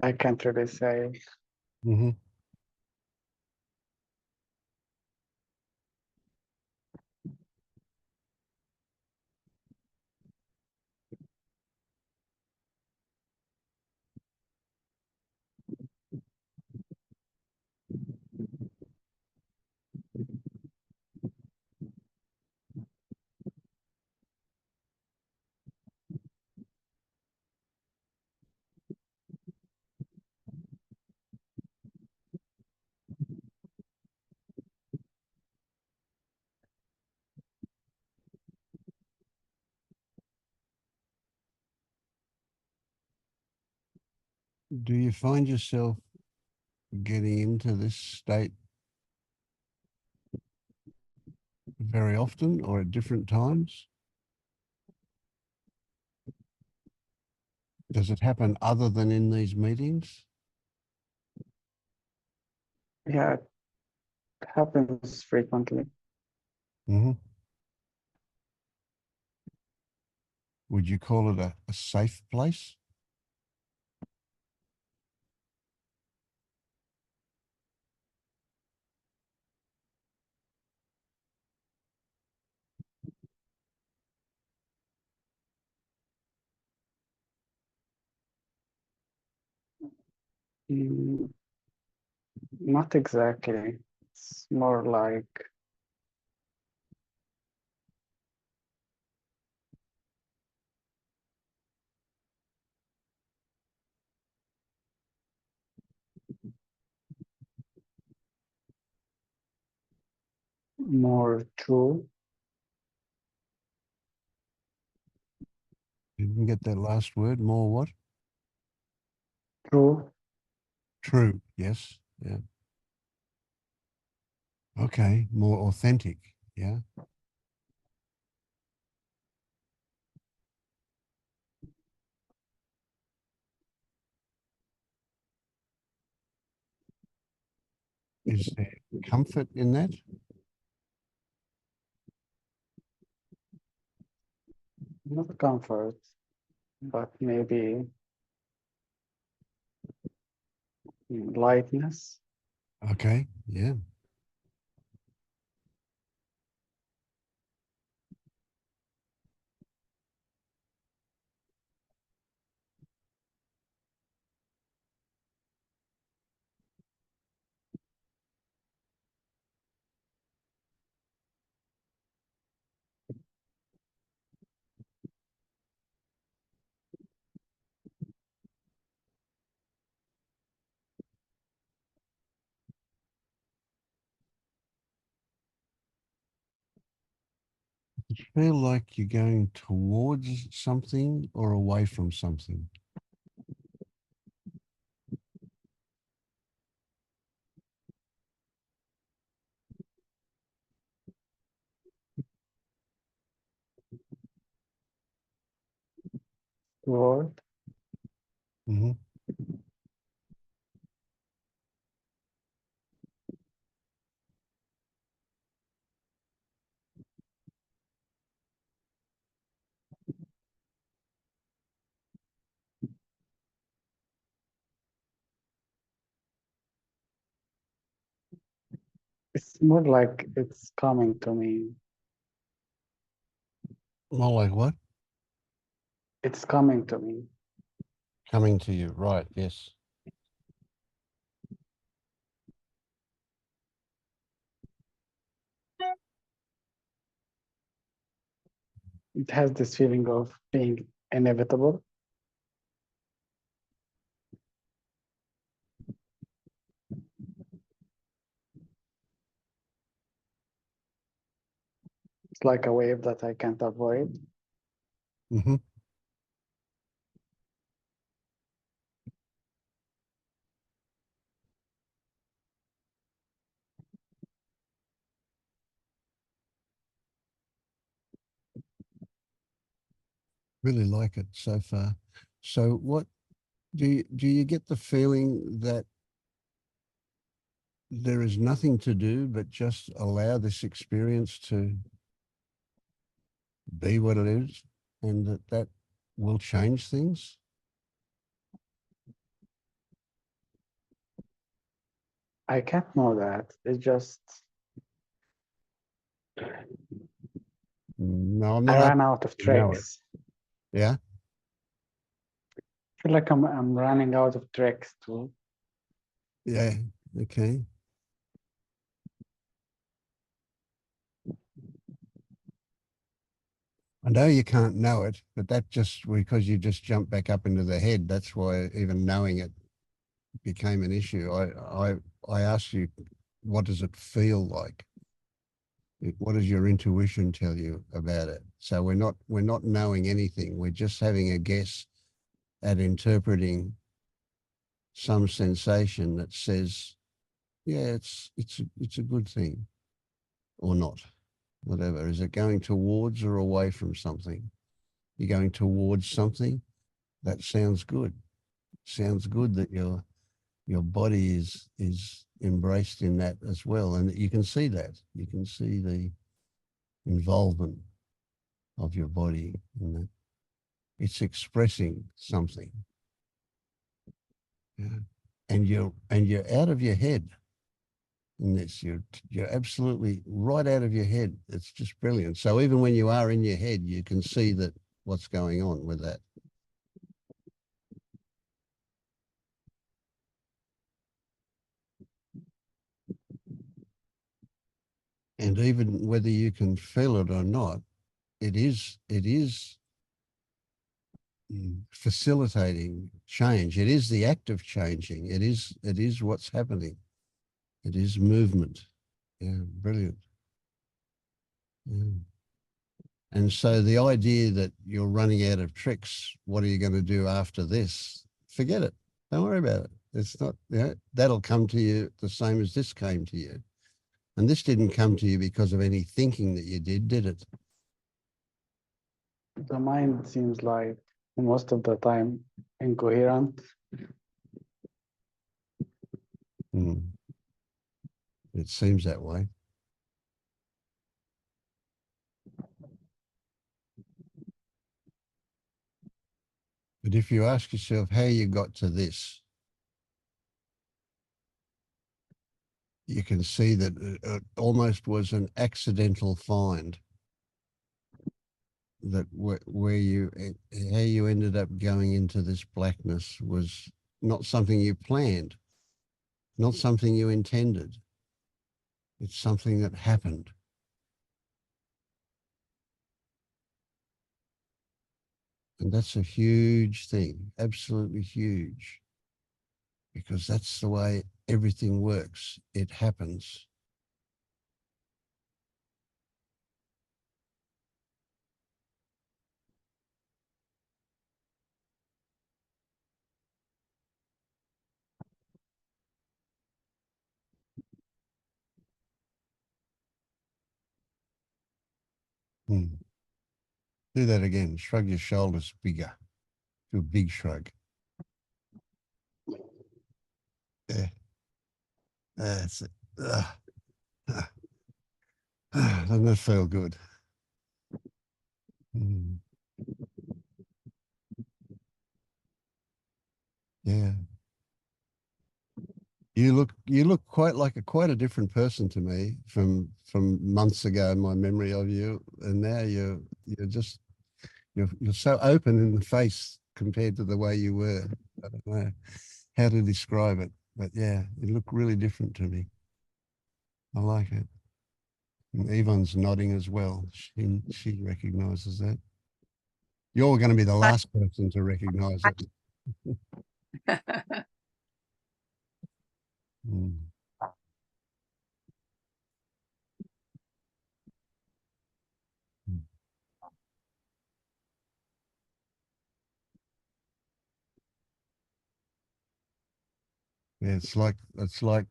I can't really say.
Mm-hmm. Do you find yourself getting into this state very often or at different times? Does it happen other than in these meetings?
Yeah, it happens frequently.
Mm-hmm. Would you call it a safe place?
Mm, not exactly. It's more like more true.
Didn't get that last word. More what?
True.
True. Yes. Yeah. Okay. More authentic. Yeah. Is there comfort in that?
Not comfort, but maybe lightness.
Okay. Yeah. Feel like you're going towards something or away from something.
Word.
Mm-hmm.
It's more like it's coming to me.
More like what?
It's coming to me.
Coming to you. Right. Yes.
It has this feeling of being inevitable. It's like a wave that I can't avoid.
Mm-hmm. Really like it so far. So what do you get the feeling that there is nothing to do but just allow this experience to be what it is and that will change things?
I can't know that. It's just
No, I'm
I
not
ran
asking
out of
you to know it.
tricks.
Yeah.
I feel like I'm running out of tricks to
Yeah. Okay. I know you can't know it, but that just because you just jumped back up into the head, that's why even knowing it became an issue. I asked you, what does it feel like? What does your intuition tell you about it? So we're not knowing anything. We're just having a guess at interpreting some sensation that says, yeah, it's a good thing or not, whatever. Is it going towards or away from something? You're going towards something. That sounds good. Sounds good that your body is embraced in that as well, and that you can see that. You can see the involvement of your body in that. It's expressing something. Yeah. And you're out of your head in this. You're absolutely right out of your head. It's just brilliant. So even when you are in your head, you can see that what's going on with that. And even whether you can feel it or not, it is facilitating change. It is the act of changing. It is what's happening. It is movement. Yeah, brilliant. Yeah. And so the idea that you're running out of tricks, what are you going to do after this? Forget it. Don't worry about it. It's not, that'll come to you the same as this came to you. And this didn't come to you because of any thinking that you did it?
the mind seems like most of the time incoherent.
It seems that way. But if you ask yourself how you got to this, you can see that it almost was an accidental find. That where you, how you ended up going into this blackness was not something you planned, not something you intended. It's something that happened. And that's a huge thing, absolutely huge, because that's the way everything works. It happens. Do that again. Shrug your shoulders bigger. Do a big shrug. Yeah. That's it. Doesn't that feel good? Yeah. You look quite a different person to me from months ago, my memory of you. And now you're so open in the face compared to the way you were. I don't know how to describe it, but yeah, you look really different to me. I like it. And Yvonne's nodding as well. She recognizes that. You're going to be the last person to recognize it. Yeah, it's like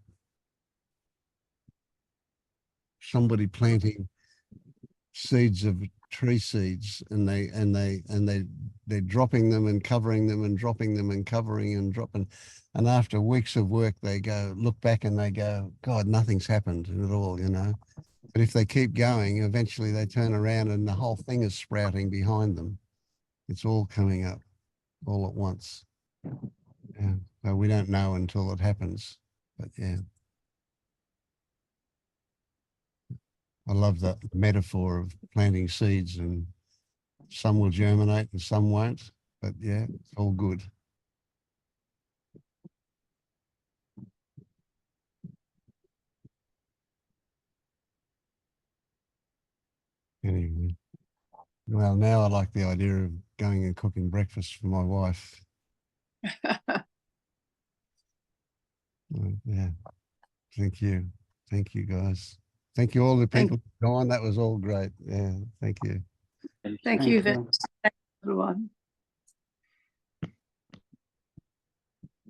somebody planting seeds of tree seeds, and they're dropping them and covering them and dropping them and covering and dropping, and after weeks of work they look back and they go, God, nothing's happened at all, But if they keep going, eventually they turn around and the whole thing is sprouting behind them. It's all coming up all at once. Yeah. So we don't know until it happens, but yeah. I love that metaphor of planting seeds, and some will germinate and some won't, but yeah, it's all good. Anyway, well, now I like the idea of going and cooking breakfast for my wife. Yeah, thank you. Thank you, guys. Thank you all the
Thank-
people who gone. That was all great. Yeah, thank you.
Thank you,
Thank you.
everyone.